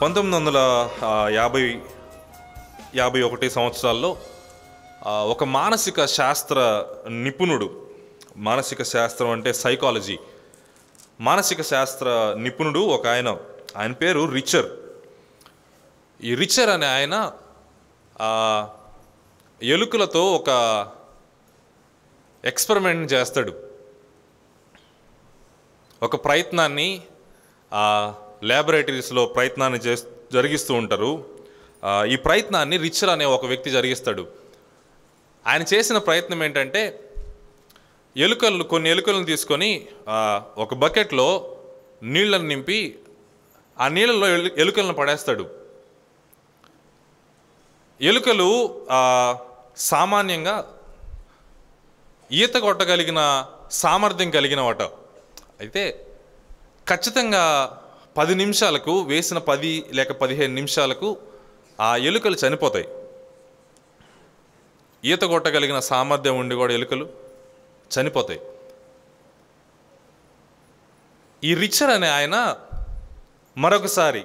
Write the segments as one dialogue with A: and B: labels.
A: 1951 సంవత్సరాల్లో ఒక మానసిక శాస్త్ర నిపుణుడు, మానసిక శాస్త్రం అంటే సైకాలజీ, మానసిక శాస్త్ర నిపుణుడు ఒక ఆయన పేరు రిచర్. ఈ రిచర్ అనే ఆయన ఎలుకలతో ఒక ఎక్స్పెరిమెంట్ చేస్తాడు. ఒక ప్రయత్నాన్ని ల్యాబొరేటరీస్లో ప్రయత్నాన్ని జరిగిస్తూ ఉంటారు. ఈ ప్రయత్నాన్ని రిచర్ అనే ఒక వ్యక్తి జరిగిస్తాడు. ఆయన చేసిన ప్రయత్నం ఏంటంటే, కొన్ని ఎలుకలను తీసుకొని ఒక బకెట్లో నీళ్ళను నింపి ఆ నీళ్ళల్లో ఎలుకలను పడేస్తాడు. ఎలుకలు సామాన్యంగా ఈత కొట్టగలిగిన సామర్థ్యం కలిగినవట. అయితే ఖచ్చితంగా 10 నిమిషాలకు, వేసిన 10 లేక 15 నిమిషాలకు ఆ ఎలుకలు చనిపోతాయి. ఈత కొట్టగలిగిన సామర్థ్యం ఉండి కూడా ఎలుకలు చనిపోతాయి. ఈ రిచర్ అనే ఆయన మరొకసారి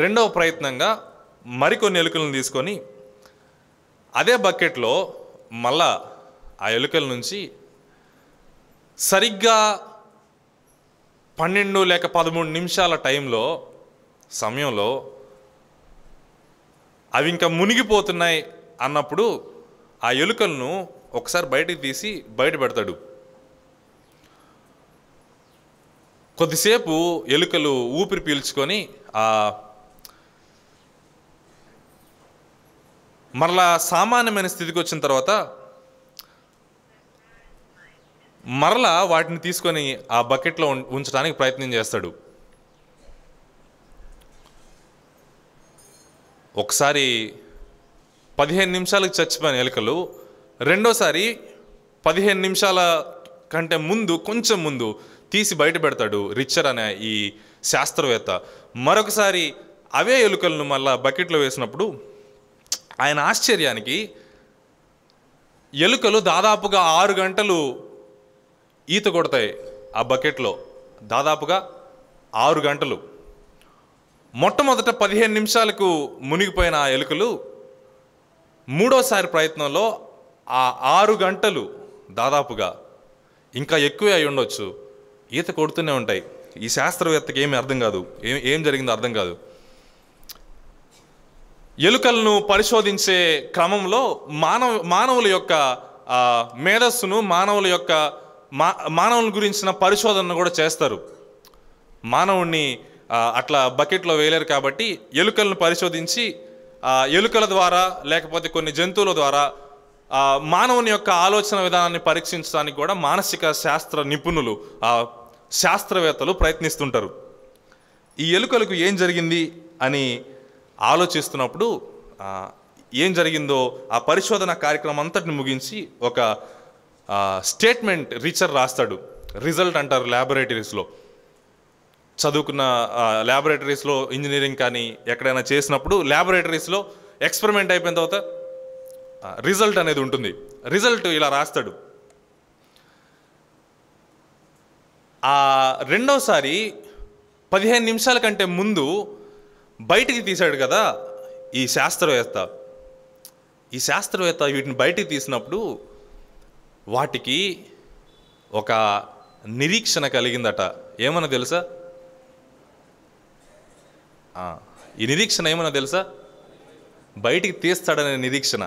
A: రెండవ ప్రయత్నంగా మరికొన్ని ఎలుకలను తీసుకొని అదే బకెట్లో మళ్ళా ఆ ఎలుకల నుంచి సరిగ్గా 12 లేక 13 నిమిషాల సమయంలో అవి ఇంకా మునిగిపోతున్నాయి అన్నప్పుడు ఆ ఎలుకలను ఒకసారి బయటికి తీసి బయట పెడతాడు. కొద్దిసేపు ఎలుకలు ఊపిరి పీల్చుకొని మరలా సామాన్యమైన స్థితికి వచ్చిన తర్వాత మరలా వాటిని తీసుకొని ఆ బకెట్లో ఉంచడానికి ప్రయత్నం చేస్తాడు. ఒకసారి 15 నిమిషాలకు చచ్చిపోయిన ఎలుకలు రెండోసారి 15 నిమిషాల కంటే కొంచెం ముందు తీసి బయట పెడతాడు రిచర్ అనే ఈ శాస్త్రవేత్త. మరొకసారి అవే ఎలుకలను మళ్ళా బకెట్లో వేసినప్పుడు ఆయన ఆశ్చర్యానికి ఎలుకలు దాదాపుగా 6 గంటలు ఈత కొడతాయి ఆ బకెట్లో. దాదాపుగా 6 గంటలు. మొట్టమొదట 15 నిమిషాలకు మునిగిపోయిన ఆ ఎలుకలు మూడోసారి ప్రయత్నంలో ఆ 6 గంటలు దాదాపుగా ఇంకా ఎక్కువే అయి ఉండొచ్చు ఈత కొడుతూనే ఉంటాయి. ఈ శాస్త్రవేత్తకి ఏమీ అర్థం కాదు, ఏం జరిగిందో అర్థం కాదు. ఎలుకలను పరిశోధించే క్రమంలో మానవుల యొక్క మేధస్సును, మానవుల గురించిన పరిశోధనను కూడా చేస్తారు. మానవుణ్ణి అట్లా బకెట్లో వేయలేరు కాబట్టి ఎలుకలను పరిశోధించి ఎలుకల ద్వారా లేకపోతే కొన్ని జంతువుల ద్వారా మానవుని యొక్క ఆలోచన విధానాన్ని పరీక్షించడానికి కూడా మానసిక శాస్త్ర నిపుణులు, శాస్త్రవేత్తలు ప్రయత్నిస్తుంటారు. ఈ ఎలుకలకు ఏం జరిగింది అని ఆలోచిస్తున్నప్పుడు ఏం జరిగిందో ఆ పరిశోధన కార్యక్రమం అంతటిని ముగించి ఒక స్టేట్మెంట్ రిచర్ రాస్తాడు. రిజల్ట్ అంటారు ల్యాబొరేటరీస్లో చదువుకున్న ల్యాబొరేటరీస్లో ఇంజనీరింగ్ కానీ ఎక్కడైనా చేసినప్పుడు ల్యాబొరేటరీస్లో ఎక్స్పెరిమెంట్ అయిపోయిన తర్వాత రిజల్ట్ అనేది ఉంటుంది. రిజల్ట్ ఇలా రాస్తాడు. రెండోసారి 15 నిమిషాల కంటే ముందు బయటికి తీశాడు కదా ఈ శాస్త్రవేత్త వీటిని బయటికి తీసినప్పుడు వాటికి ఒక నిరీక్షణ కలిగిందట. ఏమన్నా తెలుసా? ఈ నిరీక్షణ ఏమన్నా తెలుసా? బయటికి తీస్తాడనే నిరీక్షణ.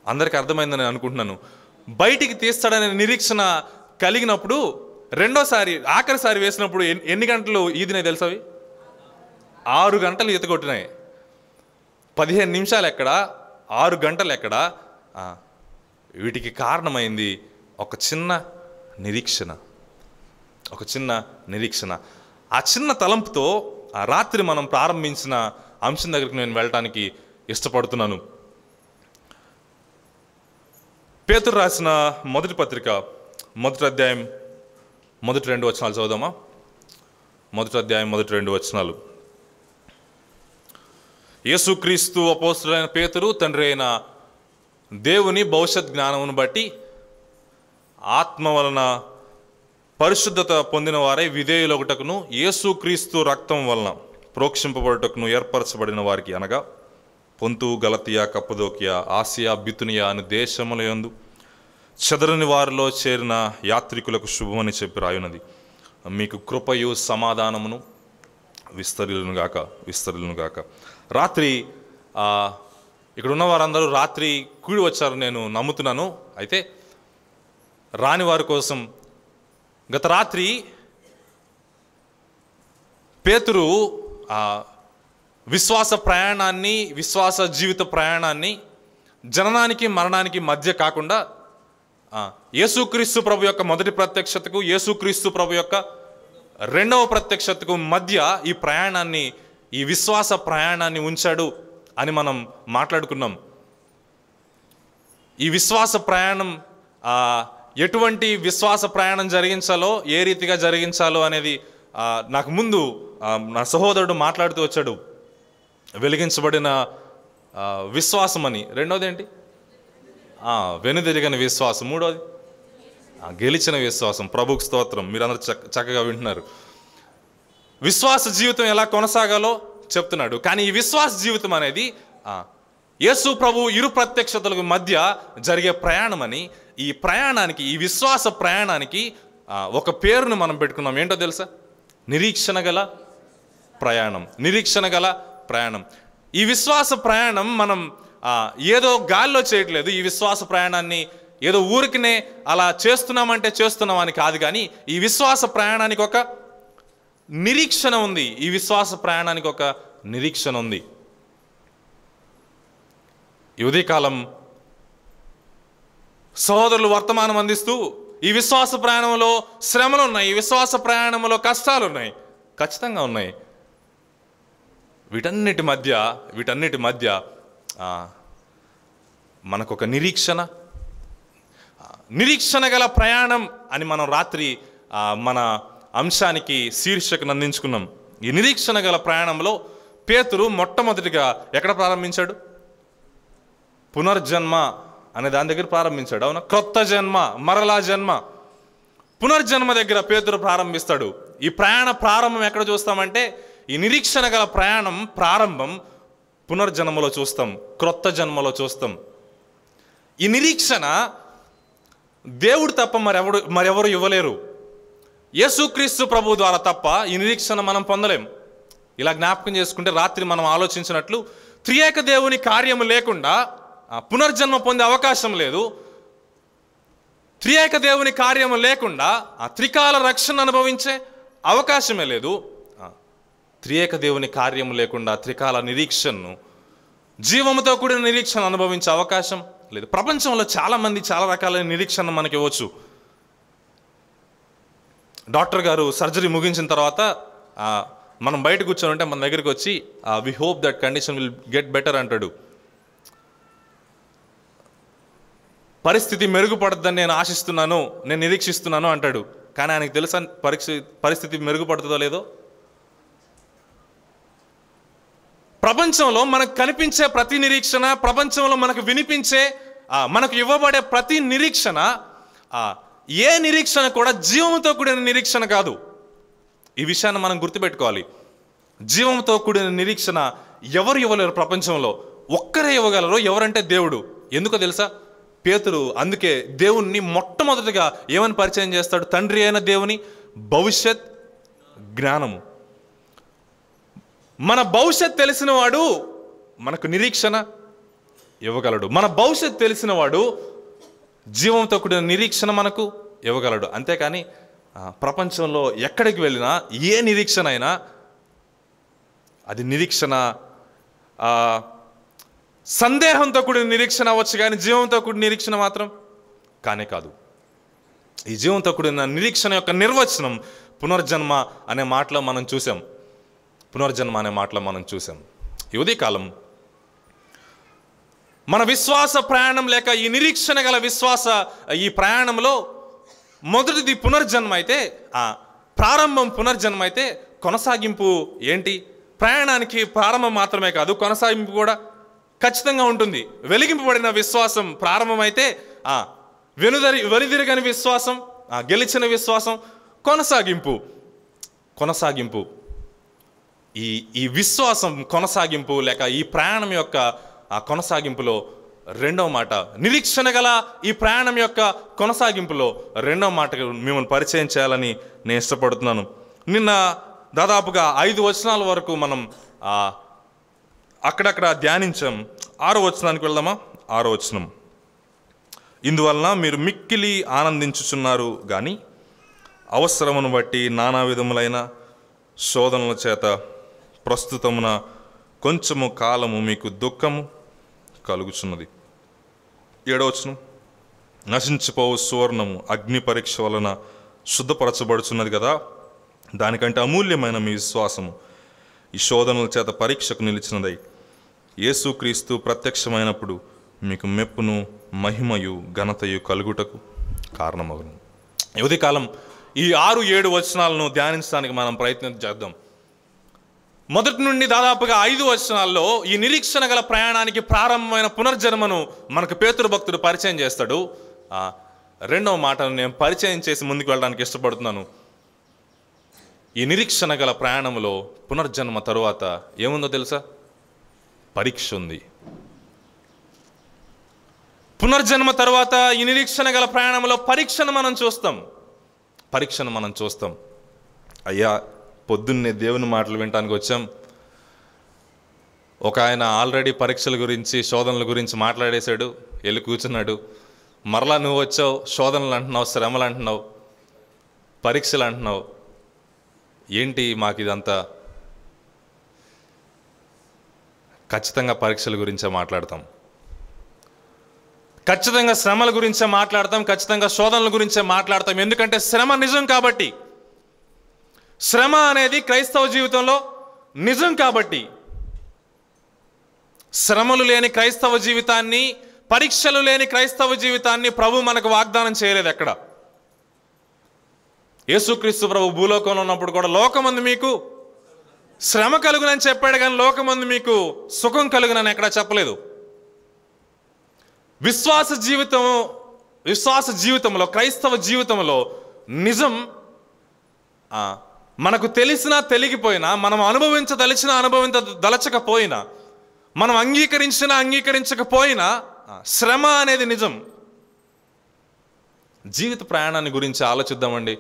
A: అందరికీ అర్థమైందని అనుకుంటున్నాను. బయటికి తీస్తాడనే నిరీక్షణ కలిగినప్పుడు రెండోసారి ఆఖరిసారి వేసినప్పుడు ఎన్ని గంటలు ఈదినాయి తెలుసా? 6 గంటలు ఈత కొట్టినాయి. 15 నిమిషాలు ఎక్కడ, 6 గంటలు ఎక్కడ? వీటికి కారణమైంది ఒక చిన్న నిరీక్షణ. ఆ చిన్న తలంపుతో రాత్రి మనం ప్రారంభించిన అంశం దగ్గరికి నేను వెళ్ళటానికి ఇష్టపడుతున్నాను. పేతురు రాసిన మొదటి పత్రిక 1వ అధ్యాయం 1-2 వచనాలు చదువుదామా? 1వ అధ్యాయం 1-2 వచనాలు. యేసుక్రీస్తు అపోస్తలుడైన పేతురు, తండ్రి అయిన దేవుని భవిష్యత్ జ్ఞానమును బట్టి ఆత్మ వలన పరిశుద్ధత పొందిన వారై విధేయులొకటకును యేసుక్రీస్తు రక్తం వలన ప్రోక్షింపబడుటకును ఏర్పరచబడిన వారికి, అనగా పొంతు, గలతియా, కప్పదోకియా, ఆసియా, బితునియా అను దేశములయందు చెదరని వారిలో చేరిన యాత్రికులకు శుభమని చెప్పి రాయున్నది. మీకు కృపయు సమాధానమును విస్తరిలునుగాక. రాత్రి ఇక్కడ ఉన్న వారందరూ రాత్రి కూడి వచ్చారు నేను నమ్ముతున్నాను. అయితే రాని వారి కోసం, గత రాత్రి పేతురు విశ్వాస ప్రయాణాన్ని, విశ్వాస జీవిత ప్రయాణాన్ని జననానికి మరణానికి మధ్య కాకుండా యేసుక్రీస్తు ప్రభు యొక్క మొదటి ప్రత్యక్షతకు, యేసుక్రీస్తు ప్రభు యొక్క రెండవ ప్రత్యక్షతకు మధ్య ఈ ప్రయాణాన్ని, ఈ విశ్వాస ప్రయాణాన్ని ఉంచాడు అని మనం మాట్లాడుకున్నాం. ఈ విశ్వాస ప్రయాణం ఎటువంటి విశ్వాస ప్రయాణం జరిగించాలో, ఏ రీతిగా జరిగించాలో అనేది నాకు ముందు నా సహోదరుడు మాట్లాడుతూ వచ్చాడు. వెలిగించబడిన విశ్వాసం అని, రెండోది ఏంటి? వెనుదిరిగిన విశ్వాసం, మూడోది గెలిచిన విశ్వాసం. ప్రభుకు స్తోత్రం. మీరందరూ చక్కగా వింటున్నారు. విశ్వాస జీవితం ఎలా కొనసాగాలో చెప్తున్నాడు. కానీ ఈ విశ్వాస జీవితం అనేది యేసు ప్రభు ఇరు ప్రత్యక్షతలకు మధ్య జరిగే ప్రయాణం అని, ఈ ప్రయాణానికి, ఈ విశ్వాస ప్రయాణానికి ఒక పేరును మనం పెట్టుకున్నాం. ఏంటో తెలుసా? నిరీక్షణ గల ప్రయాణం. నిరీక్షణ గల ప్రయాణం. ఈ విశ్వాస ప్రయాణం మనం ఏదో గాల్లో చేయట్లేదు. ఈ విశ్వాస ప్రయాణాన్ని ఏదో ఊరికినే అలా చేస్తున్నామంటే చేస్తున్నామని కాదు, కానీ ఈ విశ్వాస ప్రయాణానికి ఒక నిరీక్షణ ఉంది. ఈ విశ్వాస ప్రయాణానికి ఒక నిరీక్షణ ఉంది. ఈ ఉదయకాలం సహోదరులు వర్తమానం అందిస్తూ, ఈ విశ్వాస ప్రయాణంలో శ్రమలు ఉన్నాయి, ఈ విశ్వాస ప్రయాణంలో కష్టాలు ఉన్నాయి, ఖచ్చితంగా ఉన్నాయి. వీటన్నిటి మధ్య మనకొక నిరీక్షణ గల ప్రయాణం అని మనం రాత్రి మన అంశానికి శీర్షికను అందించుకున్నాం. ఈ నిరీక్షణ గల ప్రయాణంలో పేతురు మొట్టమొదటిగా ఎక్కడ ప్రారంభించాడు? పునర్జన్మ అనే దాని దగ్గర ప్రారంభించాడు. అవునా? క్రొత్త జన్మ, మరలా జన్మ, పునర్జన్మ దగ్గర పేతురు ప్రారంభిస్తాడు. ఈ ప్రయాణ ప్రారంభం ఎక్కడ చూస్తామంటే, ఈ నిరీక్షణ గల ప్రయాణం ప్రారంభం పునర్జన్మలో చూస్తాం, క్రొత్త జన్మలో చూస్తాం. ఈ నిరీక్షణ దేవుడు తప్ప మరెవరు ఇవ్వలేరు. యేసుక్రీస్తు ప్రభు ద్వారా తప్ప ఈ నిరీక్షణ మనం పొందలేం. ఇలా జ్ఞాపకం చేసుకుంటే రాత్రి మనం ఆలోచించినట్లు, త్రియేక దేవుని కార్యము లేకుండా పునర్జన్మ పొందే అవకాశం లేదు. త్రియేక దేవుని కార్యము లేకుండా త్రికాల రక్షణ అనుభవించే అవకాశమే లేదు. త్రియేక దేవుని కార్యము లేకుండా త్రికాల నిరీక్షణను, జీవముతో కూడిన నిరీక్షణ అనుభవించే అవకాశం లేదు. ప్రపంచంలో చాలామంది చాలా రకాలైన నిరీక్షణ మనకి ఇవ్వచ్చు. డాక్టర్ గారు సర్జరీ ముగించిన తర్వాత మనం బయట కూర్చొని ఉంటే మన దగ్గరికి వచ్చి we hope that condition will get better అంటాడు. పరిస్థితి మెరుగుపడద్దని నేను ఆశిస్తున్నాను, నేను నిరీక్షిస్తున్నాను అంటాడు. కానీ ఆయనకు తెలుసా పరిస్థితి మెరుగుపడుతుందో లేదో? ప్రపంచంలో మనకు కనిపించే ప్రతి నిరీక్షణ, ప్రపంచంలో మనకు వినిపించే, మనకు ఇవ్వబడే ప్రతి నిరీక్షణ, ఏ నిరీక్షణ కూడా జీవంతో కూడిన నిరీక్షణ కాదు. ఈ విషయాన్ని మనం గుర్తుపెట్టుకోవాలి. జీవంతో కూడిన నిరీక్షణ ఎవరు ఇవ్వలేరు ప్రపంచంలో. ఒక్కరే ఇవ్వగలరు. ఎవరంటే దేవుడు. ఎందుకో తెలుసా? పేతురు అందుకే దేవుణ్ణి మొట్టమొదటిగా ఏమని పరిచయం చేస్తాడు? తండ్రి అయిన దేవుని భవిష్యత్ జ్ఞానము. మన భవిష్యత్ తెలిసిన వాడు మనకు నిరీక్షణ ఇవ్వగలడు. మన భవిష్యత్ తెలిసిన వాడు జీవంతో కూడిన నిరీక్షణ మనకు ఇవ్వగలడు. అంతేకాని ప్రపంచంలో ఎక్కడికి వెళ్ళినా ఏ నిరీక్షణ అయినా అది నిరీక్షణ సందేహంతో కూడిన నిరీక్షణ అవ్వచ్చు, కానీ జీవంతో కూడిన నిరీక్షణ మాత్రం కానే కాదు. ఈ జీవంతో కూడిన నిరీక్షణ యొక్క నిర్వచనం పునర్జన్మ అనే మాటలో మనం చూసాం. పునర్జన్మ అనే మాటలో మనం చూసాం. ఈ ఉదయకాలం మన విశ్వాస ప్రయాణం లేక ఈ నిరీక్షణ గల ఈ ప్రయాణంలో మొదటిది పునర్జన్మ అయితే, ప్రారంభం పునర్జన్మ అయితే, కొనసాగింపు ఏంటి? ప్రయాణానికి ప్రారంభం మాత్రమే కాదు, కొనసాగింపు కూడా ఖచ్చితంగా ఉంటుంది. వెలిగింపబడిన విశ్వాసం ప్రారంభమైతే వెనుదిరగని విశ్వాసం, గెలిచిన విశ్వాసం కొనసాగింపు. ఈ ఈ విశ్వాసం కొనసాగింపు లేక ఈ ప్రయాణం యొక్క ఆ కొనసాగింపులో రెండవ మాట, నిరీక్షణ గల ఈ ప్రయాణం యొక్క కొనసాగింపులో రెండవ మాట మిమ్మల్ని పరిచయం చేయాలని నేను ఇష్టపడుతున్నాను. నిన్న దాదాపుగా 5 వచనాల వరకు మనం అక్కడక్కడ ధ్యానించాం. 6వ వచనానికి వెళ్దామా? 6వ వచనం, ఇందువలన మీరు మిక్కిలి ఆనందించుచున్నారు కానీ అవసరమును బట్టి నానా విధములైన శోధనల చేత ప్రస్తుతమున కొంచెము కాలము మీకు దుఃఖము కలుగుచున్నది. 7వ వచనం, నశించిపోవు సువర్ణము అగ్ని పరీక్ష వలన శుద్ధపరచబడుచున్నది కదా, దానికంటే అమూల్యమైన మీ విశ్వాసము ఈ శోధనల చేత పరీక్షకు నిలిచినదై యేసుక్రీస్తు ప్రత్యక్షమైనప్పుడు మీకు మెప్పును మహిమయు ఘనతయు కలుగుటకు కారణమగును. ఉదయకాలం ఈ 6-7 వచనాలను ధ్యానించడానికి మనం ప్రయత్నం చేద్దాం. మొదటి నుండి దాదాపుగా 5 వచనాల్లో ఈ నిరీక్షణ గల ప్రయాణానికి ప్రారంభమైన పునర్జన్మను మనకు పేతురు భక్తుడు పరిచయం చేస్తాడు. రెండవ మాటను నేను పరిచయం చేసి ముందుకు వెళ్ళడానికి ఇష్టపడుతున్నాను. ఈ నిరీక్షణ గల ప్రయాణంలో పునర్జన్మ తరువాత ఏముందో తెలుసా? పరీక్ష ఉంది. పునర్జన్మ తరువాత ఈ నిరీక్షణ గల ప్రయాణంలో పరీక్షను మనం చూస్తాం. అయ్యా, పొద్దున్నే దేవుని మాటలు వినటానికి వచ్చాం. ఒక ఆయన ఆల్రెడీ పరీక్షల గురించి శోధనల గురించి మాట్లాడేశాడు, వెళ్ళి కూర్చున్నాడు. మరలా నువ్వు వచ్చావు, శోధనలు అంటున్నావు, శ్రమలు అంటున్నావు, పరీక్షలు అంటున్నావు. ఏంటి మాకు ఇదంతా? ఖచ్చితంగా పరీక్షల గురించే మాట్లాడతాం, ఖచ్చితంగా శ్రమల గురించే మాట్లాడతాం, ఖచ్చితంగా శోధనల గురించే మాట్లాడతాం. ఎందుకంటే శ్రమ నిజం కాబట్టి, శ్రమ అనేది క్రైస్తవ జీవితంలో నిజం కాబట్టి. శ్రమలు లేని క్రైస్తవ జీవితాన్ని, పరీక్షలు లేని క్రైస్తవ జీవితాన్ని ప్రభు మనకు వాగ్దానం చేయలేదు ఎక్కడ. యేసుక్రీస్తు ప్రభు భూలోకంలో ఉన్నప్పుడు కూడా లోకమందు మీకు శ్రమ కలుగునని చెప్పాడు, కానీ లోకమందు మీకు సుఖం కలుగునని ఎక్కడా చెప్పలేదు. విశ్వాస జీవితంలో, క్రైస్తవ జీవితంలో నిజం మనకు తెలిసినా తెలియకపోయినా, మనం అనుభవించదలిచినా అనుభవించదలచకపోయినా, మనం అంగీకరించకపోయినా శ్రమ అనేది నిజం. జీవిత ప్రయాణాన్ని గురించి ఆలోచిద్దామండి.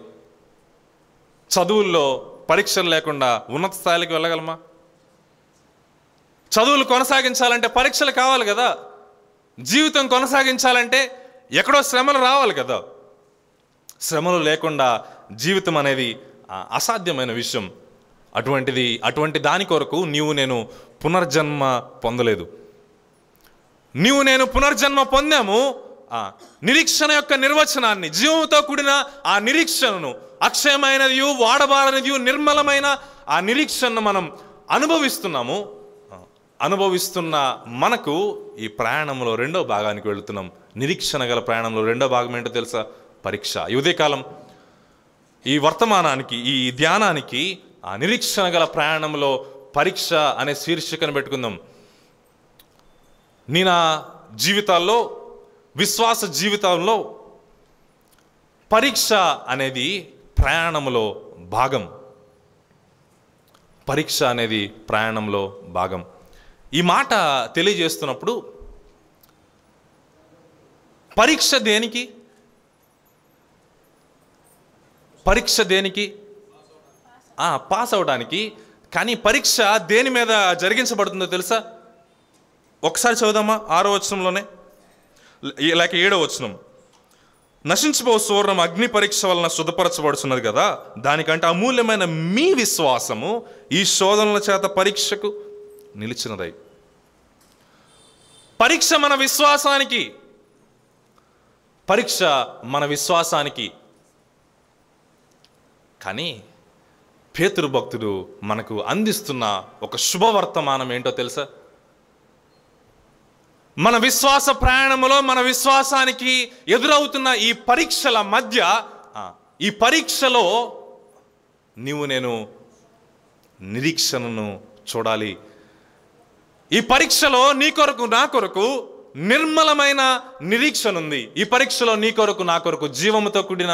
A: చదువుల్లో పరీక్షలు లేకుండా ఉన్నత స్థాయికి వెళ్ళగలమా? చదువులు కొనసాగించాలంటే పరీక్షలు కావాలి కదా. జీవితం కొనసాగించాలంటే ఎక్కడో శ్రమలు రావాలి కదా. శ్రమలు లేకుండా జీవితం అనేది అసాధ్యమైన విషయం. అటువంటి దాని కొరకు నేను పునర్జన్మ పొందలేదు. నేను పునర్జన్మ పొందాము. నిరీక్షణ యొక్క నిర్వచనాన్ని, జీవంతో కూడిన ఆ నిరీక్షణను, అక్షయమైనది, వాడబారనిది, నిర్మలమైన ఆ నిరీక్షణను మనం అనుభవిస్తున్న మనకు ఈ ప్రయాణంలో రెండో భాగానికి వెళుతున్నాం. నిరీక్షణ గల ప్రయాణంలో రెండో భాగం ఏంటో తెలుసా? పరీక్ష. ఈ ఉదయకాలం ఈ వర్తమానానికి, ఈ ధ్యానానికి ఆ నిరీక్షణ గల ప్రయాణంలో పరీక్ష అనే శీర్షికను పెట్టుకుందాం. నా జీవితాల్లో, విశ్వాస జీవితంలో పరీక్ష అనేది ప్రయాణంలో భాగం. పరీక్ష అనేది ప్రయాణంలో భాగం. ఈ మాట తెలియజేస్తున్నప్పుడు పరీక్ష దేనికి? పాస్ అవడానికి. కానీ పరీక్ష దేని మీద జరిగించబడుతుందో తెలుసా? ఒకసారి చదువుదామా? 6వ వచనంలోనే, లేక 7వ వచనం, నశించిపో సువర్ణం అగ్ని పరీక్ష వలన శుద్ధపరచబడుచున్నది కదా, దానికంటే అమూల్యమైన మీ విశ్వాసము ఈ శోధనల చేత పరీక్షకు నిలిచినదై. పరీక్ష మన విశ్వాసానికి. కానీ పేతురు భక్తుడు మనకు అందిస్తున్న ఒక శుభవర్తమానం ఏంటో తెలుసా? మన విశ్వాస ప్రయాణములో, మన విశ్వాసానికి ఎదురవుతున్న ఈ పరీక్షల మధ్య, ఈ పరీక్షలో నేను నిరీక్షణను చూడాలి. ఈ పరీక్షలో నీ కొరకు, నా కొరకు నిర్మలమైన నిరీక్షణ ఉంది. ఈ పరీక్షలో నీ కొరకు, నా కొరకు జీవముతో కూడిన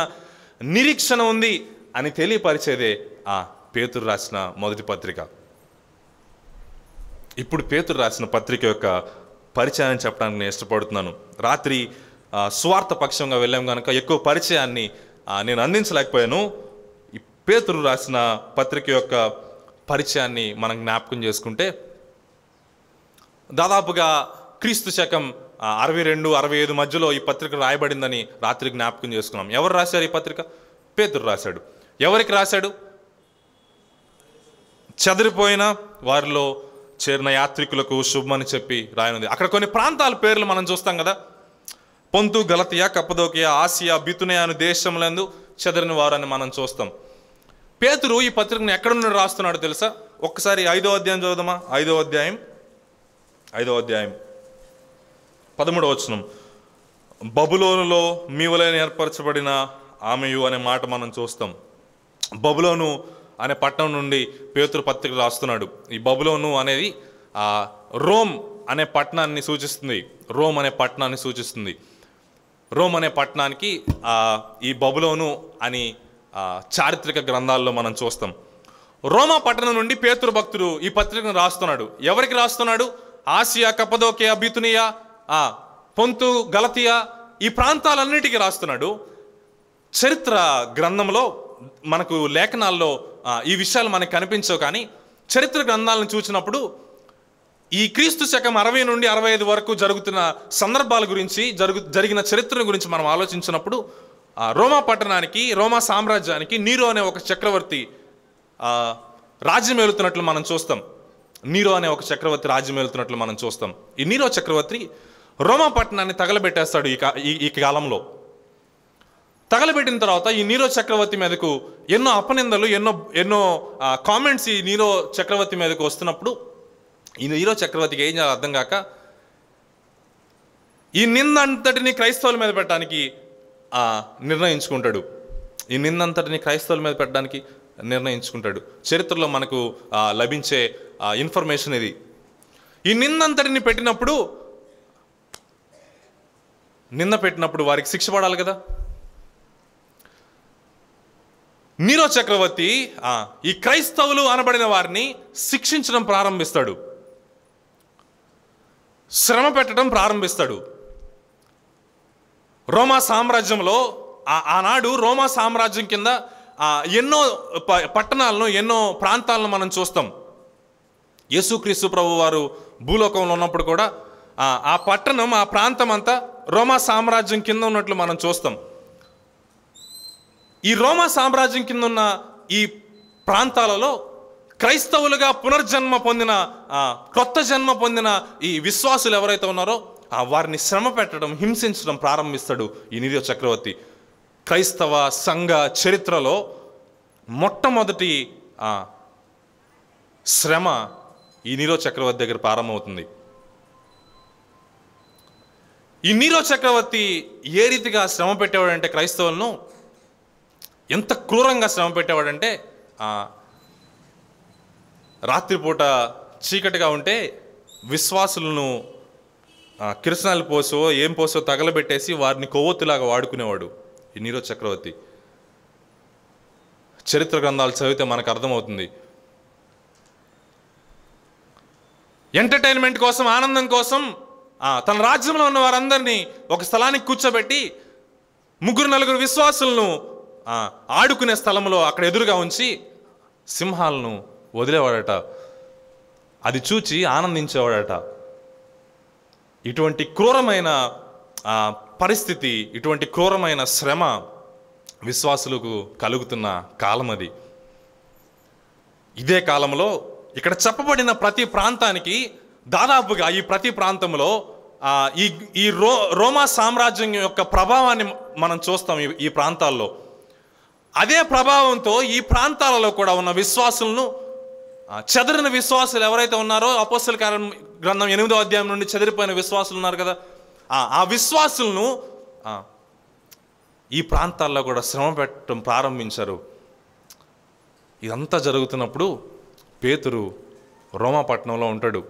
A: నిరీక్షణ ఉంది అని తెలియపరిచేదే ఆ పేతురు రాసిన మొదటి పత్రిక. ఇప్పుడు పేతురు రాసిన పత్రిక యొక్క పరిచయాన్ని చెప్పడానికి నేను ఇష్టపడుతున్నాను. రాత్రి స్వార్థ పక్షంగా వెళ్ళాం కనుక ఎక్కువ పరిచయాన్ని నేను అందించలేకపోయాను. ఈ పేతురు రాసిన పత్రిక యొక్క పరిచయాన్ని మనం జ్ఞాపకం చేసుకుంటే, దాదాపుగా క్రీస్తు శకం 62-65 మధ్యలో ఈ పత్రిక రాయబడిందని రాత్రి జ్ఞాపకం చేసుకున్నాం. ఎవరు రాశారు ఈ పత్రిక? పేతురు రాశాడు. ఎవరికి రాశాడు? చెదిరిపోయిన వారిలో చేరిన యాత్రికులకు శుభమని చెప్పి రాయనుంది. అక్కడ కొన్ని ప్రాంతాల పేర్లు మనం చూస్తాం కదా. పొంతు, గలతియా, కప్పదోకియా, ఆసియా, బితునియా అను దేశములందు చెదిరిన వారని మనం చూస్తాం. పేతురు ఈ పత్రికను ఎక్కడ నుండి రాస్తున్నాడో తెలుసా? ఒక్కసారి 5వ అధ్యాయం చదువుదామా. 5వ అధ్యాయం 13వ వచనం. బబులోనులో మీ వలె ఏర్పరచబడిన ఆమెయు అనే మాట మనం చూస్తాం. బబులోను అనే పట్టణం నుండి పేతురు పత్రిక రాస్తున్నాడు. ఈ బబులోను అనేది రోమ్ అనే పట్టణాన్ని సూచిస్తుంది. రోమ్ అనే పట్టణాన్ని సూచిస్తుంది. రోమ్ అనే పట్టణానికి ఈ బబులోను అని చారిత్రక గ్రంథాల్లో మనం చూస్తాం. రోమా పట్టణం నుండి పేతురు భక్తుడు ఈ పత్రికను రాస్తున్నాడు. ఎవరికి రాస్తున్నాడు? ఆసియా, కప్పదోకియా, బితునియా, పొంతు, గలతియా ఈ ప్రాంతాలన్నిటికీ రాస్తున్నాడు. చరిత్ర గ్రంథంలో మనకు లేఖనాల్లో ఈ విషయాలు మనకు కనిపించవు, కానీ చరిత్ర గ్రంథాలను చూసినప్పుడు ఈ క్రీస్తు శకం 60 నుండి 65 వరకు జరుగుతున్న సందర్భాల గురించి జరిగిన చరిత్ర గురించి మనం ఆలోచించినప్పుడు రోమా పట్టణానికి, రోమా సామ్రాజ్యానికి నీరో అనే ఒక చక్రవర్తి రాజ్యం ఏలుతున్నట్లు మనం చూస్తాం. నీరో అనే ఒక చక్రవర్తి రాజ్యం ఏలుతున్నట్లు మనం చూస్తాం. ఈ నీరో చక్రవర్తి రోమా పట్టణాన్ని తగలబెట్టేస్తాడు. ఈ కాలంలో తగలబెట్టిన తర్వాత ఈ నీరో చక్రవర్తి మీదకు ఎన్నో అపనిందలు, ఎన్నో కామెంట్స్ ఈ నీరో చక్రవర్తి మీదకు వస్తున్నప్పుడు ఈ నీరో చక్రవర్తికి ఏం చేయాలో అర్థం కాక ఈ నిందంతటిని క్రైస్తవుల మీద పెట్టడానికి నిర్ణయించుకుంటాడు. ఈ నిందంతటిని క్రైస్తవుల మీద పెట్టడానికి నిర్ణయించుకుంటాడు. చరిత్రలో మనకు లభించే ఇన్ఫర్మేషన్ ఇది. ఈ నిందంతటిని పెట్టినప్పుడు వారికి శిక్ష పడాలి కదా. నీరో చక్రవర్తి ఈ క్రైస్తవులు అనబడిన వారిని శిక్షించడం ప్రారంభిస్తాడు, శ్రమ పెట్టడం ప్రారంభిస్తాడు. రోమా సామ్రాజ్యంలో ఆనాడు రోమా సామ్రాజ్యం కింద ఎన్నో పట్టణాలను, ఎన్నో ప్రాంతాలను మనం చూస్తాం. యేసుక్రీస్తు ప్రభు వారు భూలోకంలో ఉన్నప్పుడు కూడా ఆ పట్టణం, ఆ ప్రాంతం అంతా రోమా సామ్రాజ్యం కింద ఉన్నట్లు మనం చూస్తాం. ఈ రోమా సామ్రాజ్యం కింద ఉన్న ఈ ప్రాంతాలలో క్రైస్తవులుగా పునర్జన్మ పొందిన, కొత్త జన్మ పొందిన ఈ విశ్వాసులు ఎవరైతే ఉన్నారో వారిని శ్రమ పెట్టడం, హింసించడం ప్రారంభిస్తాడు ఈ నీరో చక్రవర్తి. క్రైస్తవ సంఘ చరిత్రలో మొట్టమొదటి శ్రమ ఈ నీరో చక్రవర్తి దగ్గర ప్రారంభమవుతుంది. ఈ నీరో చక్రవర్తి ఏ రీతిగా శ్రమ పెట్టేవాడంటే, క్రైస్తవులను ఎంత క్రూరంగా శ్రమ పెట్టేవాడంటే, రాత్రిపూట చీకటిగా ఉంటే విశ్వాసులను కిరసనాలు ఏం పోసో తగలబెట్టేసి వారిని కొవ్వొత్తులాగా వాడుకునేవాడు ఈ నీరో చక్రవర్తి. చరిత్ర గ్రంథాలు చదివితే మనకు అర్థమవుతుంది. ఎంటర్టైన్మెంట్ కోసం, ఆనందం కోసం తన రాజ్యంలో ఉన్న వారందరినీ ఒక స్థలానికి కూర్చోబెట్టి 3-4 విశ్వాసులను ఆడుకునే స్థలంలో అక్కడ ఎదురుగా ఉంచి సింహాలను వదిలేవాడట. అది చూచి ఆనందించేవాడట. ఇటువంటి క్రూరమైన పరిస్థితి, ఇటువంటి క్రూరమైన శ్రమ విశ్వాసులకు కలుగుతున్న కాలం అది. ఇదే కాలంలో ఇక్కడ చెప్పబడిన ప్రతి ప్రాంతానికి దాదాపుగా ఈ ప్రతి ప్రాంతంలో ఈ రోమా సామ్రాజ్యం యొక్క ప్రభావాన్ని మనం చూస్తాం. ఈ ప్రాంతాల్లో అదే ప్రభావంతో ఈ ప్రాంతాలలో కూడా ఉన్న విశ్వాసులను, చెదిరిన విశ్వాసులు ఎవరైతే ఉన్నారో, అపోస్తల గ్రంథం 8వ అధ్యాయం నుండి చెదిరిపోయిన విశ్వాసులు ఉన్నారు కదా, ఆ విశ్వాసులను ఈ ప్రాంతాల్లో కూడా శ్రమ పెట్టడం ప్రారంభించారు. ఇదంతా జరుగుతున్నప్పుడు పేతురు రోమా పట్టణంలో ఉంటాడు.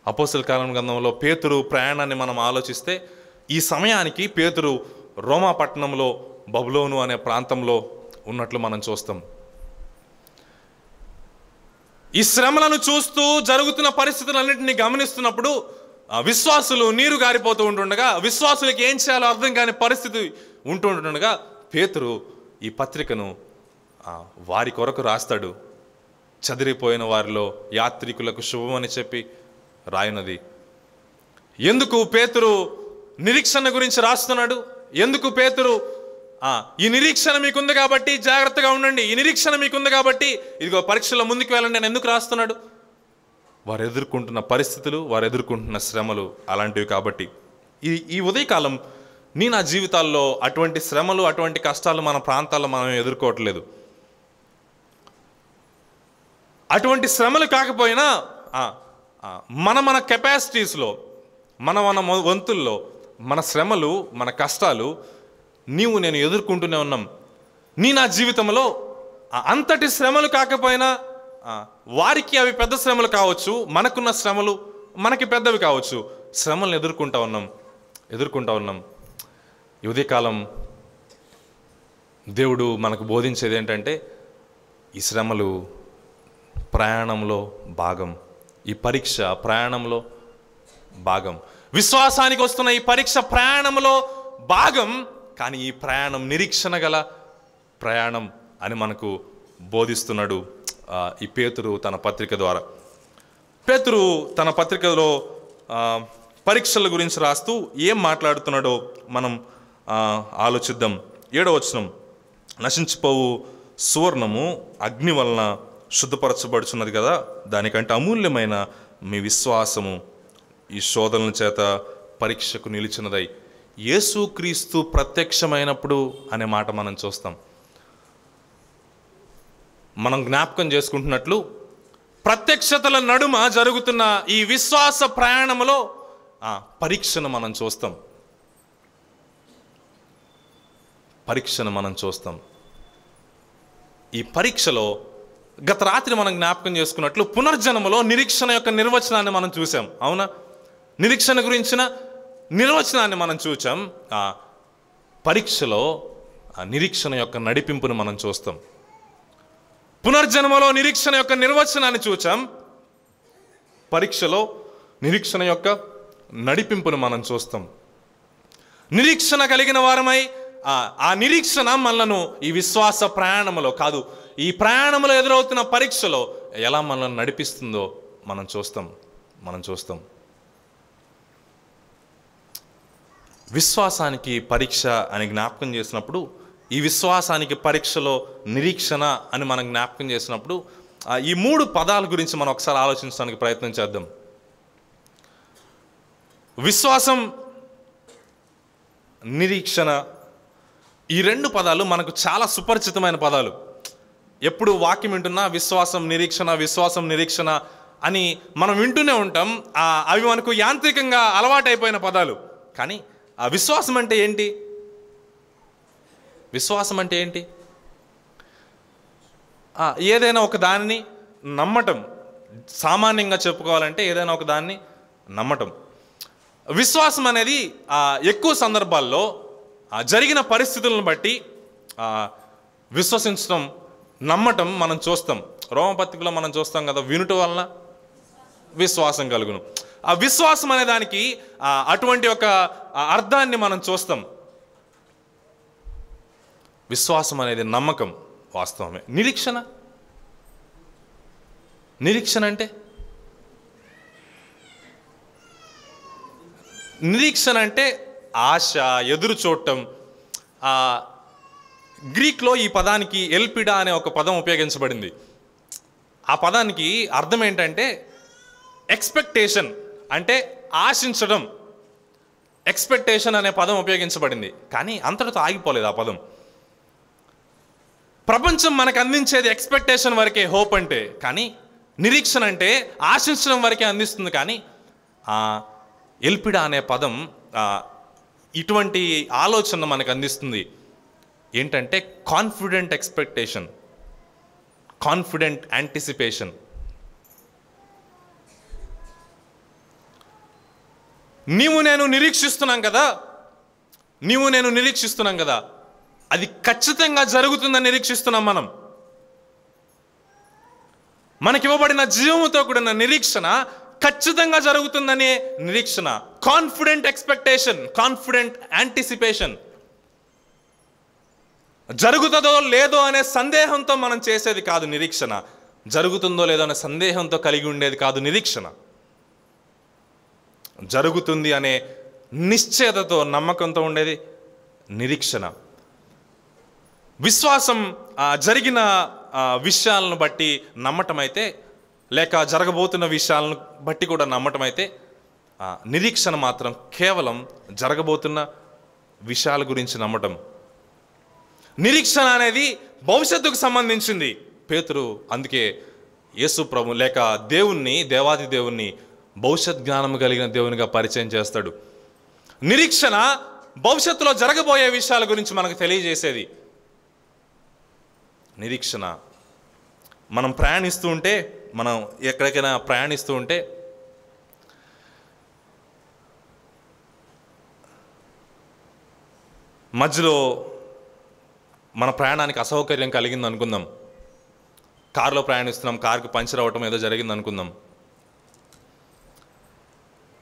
A: అపోస్తల గ్రంథంలో పేతురు ప్రయాణాన్ని మనం ఆలోచిస్తే ఈ సమయానికి పేతురు రోమా పట్టణంలో బబులోను అనే ప్రాంతంలో ఉన్నట్లు మనం చూస్తాం. ఈ శ్రమలను చూస్తూ జరుగుతున్న పరిస్థితులన్నింటినీ గమనిస్తున్నప్పుడు విశ్వాసులు నీరు గారిపోతూ ఉంటుండగా, విశ్వాసులకి ఏం చేయాలో అర్థం కాని పరిస్థితి ఉంటుండగా పేతురు ఈ పత్రికను వారి కొరకు రాస్తాడు. చెదిరిపోయిన వారిలో యాత్రికులకు శుభమని చెప్పి రాయునది. ఎందుకు పేతురు నిరీక్షణ గురించి రాస్తున్నాడు? ఎందుకు పేతురు ఈ నిరీక్షణ మీకుంది కాబట్టి జాగ్రత్తగా ఉండండి, ఈ నిరీక్షణ మీకుంది కాబట్టి ఇదిగో పరీక్షలో ముందుకు వెళ్ళండి అని ఎందుకు రాస్తున్నాడు? వారు ఎదుర్కొంటున్న పరిస్థితులు, వారు ఎదుర్కొంటున్న శ్రమలు అలాంటివి కాబట్టి. ఈ ఉదయకాలం నా జీవితాల్లో అటువంటి శ్రమలు, అటువంటి కష్టాలు మన ప్రాంతాల్లో మనం ఎదుర్కోవట్లేదు. అటువంటి శ్రమలు కాకపోయినా మన కెపాసిటీస్లో, మన వంతుల్లో మన శ్రమలు, మన కష్టాలు నేను ఎదుర్కొంటూనే ఉన్నాం. నా జీవితంలో అంతటి శ్రమలు కాకపోయినా వారికి అవి పెద్ద శ్రమలు కావచ్చు, మనకున్న శ్రమలు మనకి పెద్దవి కావచ్చు. శ్రమలను ఎదుర్కొంటూ ఉన్నాం. ఈ ఉదయకాలం దేవుడు మనకు బోధించేది ఏంటంటే, ఈ శ్రమలు ప్రయాణంలో భాగం, ఈ పరీక్ష ప్రయాణంలో భాగం. విశ్వాసానికి వస్తున్న ఈ పరీక్ష ప్రయాణంలో భాగం, కానీ ఈ ప్రయాణం నిరీక్షణ గల ప్రయాణం అని మనకు బోధిస్తున్నాడు ఈ పేతురు తన పత్రిక ద్వారా. పేతురు తన పత్రికలో పరీక్షల గురించి రాస్తూ ఏం మాట్లాడుతున్నాడో మనం ఆలోచిద్దాం. 7వ వచనం, నశించిపోవు సువర్ణము అగ్ని వలన శుద్ధపరచబడుచున్నది కదా, దానికంటే అమూల్యమైన మీ విశ్వాసము ఈ శోధనల చేత పరీక్షకు నిలిచినదై యేసుక్రీస్తు ప్రత్యక్షమైనప్పుడు అనే మాట మనం చూస్తాం. మనం జ్ఞాపకం చేసుకుంటున్నట్లు ప్రత్యక్షతల నడుమ జరుగుతున్న ఈ విశ్వాస ప్రయాణంలో పరీక్షను మనం చూస్తాం. ఈ పరీక్షలో గత రాత్రి మనం జ్ఞాపకం చేసుకున్నట్లు పునర్జన్మలో నిరీక్షణ యొక్క నిర్వచనాన్ని మనం చూసాం. అవునా? నిరీక్షణ గురించిన నిర్వచనాన్ని మనం చూసాం. పరీక్షలో నిరీక్షణ యొక్క నడిపింపును మనం చూస్తాం. పునర్జన్మలో నిరీక్షణ యొక్క నిర్వచనాన్ని చూచాం, పరీక్షలో నిరీక్షణ యొక్క నడిపింపును మనం చూస్తాం. నిరీక్షణ కలిగిన వారమై ఆ నిరీక్షణ మనలను ఈ విశ్వాస ప్రయాణంలో కాదు, ఈ ప్రయాణంలో ఎదురవుతున్న పరీక్షలో ఎలా మనల్ని నడిపిస్తుందో మనం చూస్తాం. విశ్వాసానికి పరీక్ష అని జ్ఞాపకం చేసినప్పుడు, ఈ విశ్వాసానికి పరీక్షలో నిరీక్షణ అని మనం జ్ఞాపకం చేసినప్పుడు ఈ 3 పదాల గురించి మనం ఒకసారి ఆలోచించడానికి ప్రయత్నం చేద్దాం. విశ్వాసం, నిరీక్షణ, ఈ 2 పదాలు మనకు చాలా సుపరిచితమైన పదాలు. ఎప్పుడు వాక్యం వింటున్నా విశ్వాసం నిరీక్షణ అని మనం వింటూనే ఉంటాం. అవి మనకు యాంత్రికంగా అలవాటైపోయిన పదాలు. కానీ ఆ విశ్వాసం అంటే ఏంటి? ఏదైనా ఒక దానిని నమ్మటం. సామాన్యంగా చెప్పుకోవాలంటే ఏదైనా ఒక దాన్ని నమ్మటం. విశ్వాసం అనేది ఎక్కువ సందర్భాల్లో జరిగిన పరిస్థితులను బట్టి విశ్వసించడం, నమ్మటం మనం చూస్తాం. రోమపత్రికలో మనం చూస్తాం కదా, వినుట వలన విశ్వాసం కలుగును. ఆ విశ్వాసం అనే దానికి అటువంటి ఒక అర్థాన్ని మనం చూస్తాం. విశ్వాసం అనేది నమ్మకం, వాస్తవమే. నిరీక్షణ అంటే ఆశ, ఎదురు చూడటం. గ్రీక్లో ఈ పదానికి ఎల్పిడా అనే ఒక పదం ఉపయోగించబడింది. ఆ పదానికి అర్థం ఏంటంటే ఎక్స్పెక్టేషన్, అంటే ఆశించడం. ఎక్స్పెక్టేషన్ అనే పదం ఉపయోగించబడింది. కానీ అంతటితో ఆగిపోలేదు ఆ పదం. ప్రపంచం మనకు అందించేది ఎక్స్పెక్టేషన్ వరకే హోప్ అంటే. కానీ నిరీక్షణ అంటే ఆశించడం వరకే అందిస్తుంది. కానీ ఎల్పిడా అనే పదం ఇటువంటి ఆలోచన మనకు అందిస్తుంది. ఏంటంటే కాన్ఫిడెంట్ ఎక్స్పెక్టేషన్, కాన్ఫిడెంట్ యాంటిసిపేషన్. నీవు నేను నిరీక్షిస్తున్నాం కదా, అది ఖచ్చితంగా జరుగుతుందని నిరీక్షిస్తున్నాం మనం. మనకివ్వబడిన జీవముతో కూడిన నిరీక్షణ ఖచ్చితంగా జరుగుతుందనే నిరీక్షణ. Confident expectation, confident anticipation. జరుగుతుందో లేదో అనే సందేహంతో మనం చేసేది కాదు నిరీక్షణ. జరుగుతుందో లేదో అనే సందేహంతో కలిగి ఉండేది కాదు నిరీక్షణ. జరుగుతుంది అనే నిశ్చయతతో, నమ్మకంతో ఉండేది నిరీక్షణ. విశ్వాసం జరిగిన విషయాలను బట్టి నమ్మటం అయితే, లేక జరగబోతున్న విషయాలను బట్టి కూడా నమ్మటం అయితే, నిరీక్షణ మాత్రం కేవలం జరగబోతున్న విషయాల గురించి నమ్మటం. నిరీక్షణ అనేది భవిష్యత్తుకు సంబంధించింది. పేతురు అందుకే యేసు ప్రభు లేక దేవుణ్ణి, దేవాది దేవుణ్ణి భవిష్యత్ జ్ఞానం కలిగిన దేవునిగా పరిచయం చేస్తాడు. నిరీక్షణ భవిష్యత్తులో జరగబోయే విషయాల గురించి మనకు తెలియజేసేది. నిరీక్షణ మనం ప్రయాణిస్తూ ఉంటే, మనం ఎక్కడికైనా ప్రయాణిస్తూ ఉంటే మధ్యలో మన ప్రయాణానికి అసౌకర్యం కలిగింది అనుకుందాం. కారులో ప్రయాణిస్తున్నాం, కారుకి పంచర్ అవ్వటం ఏదో జరిగింది అనుకుందాం.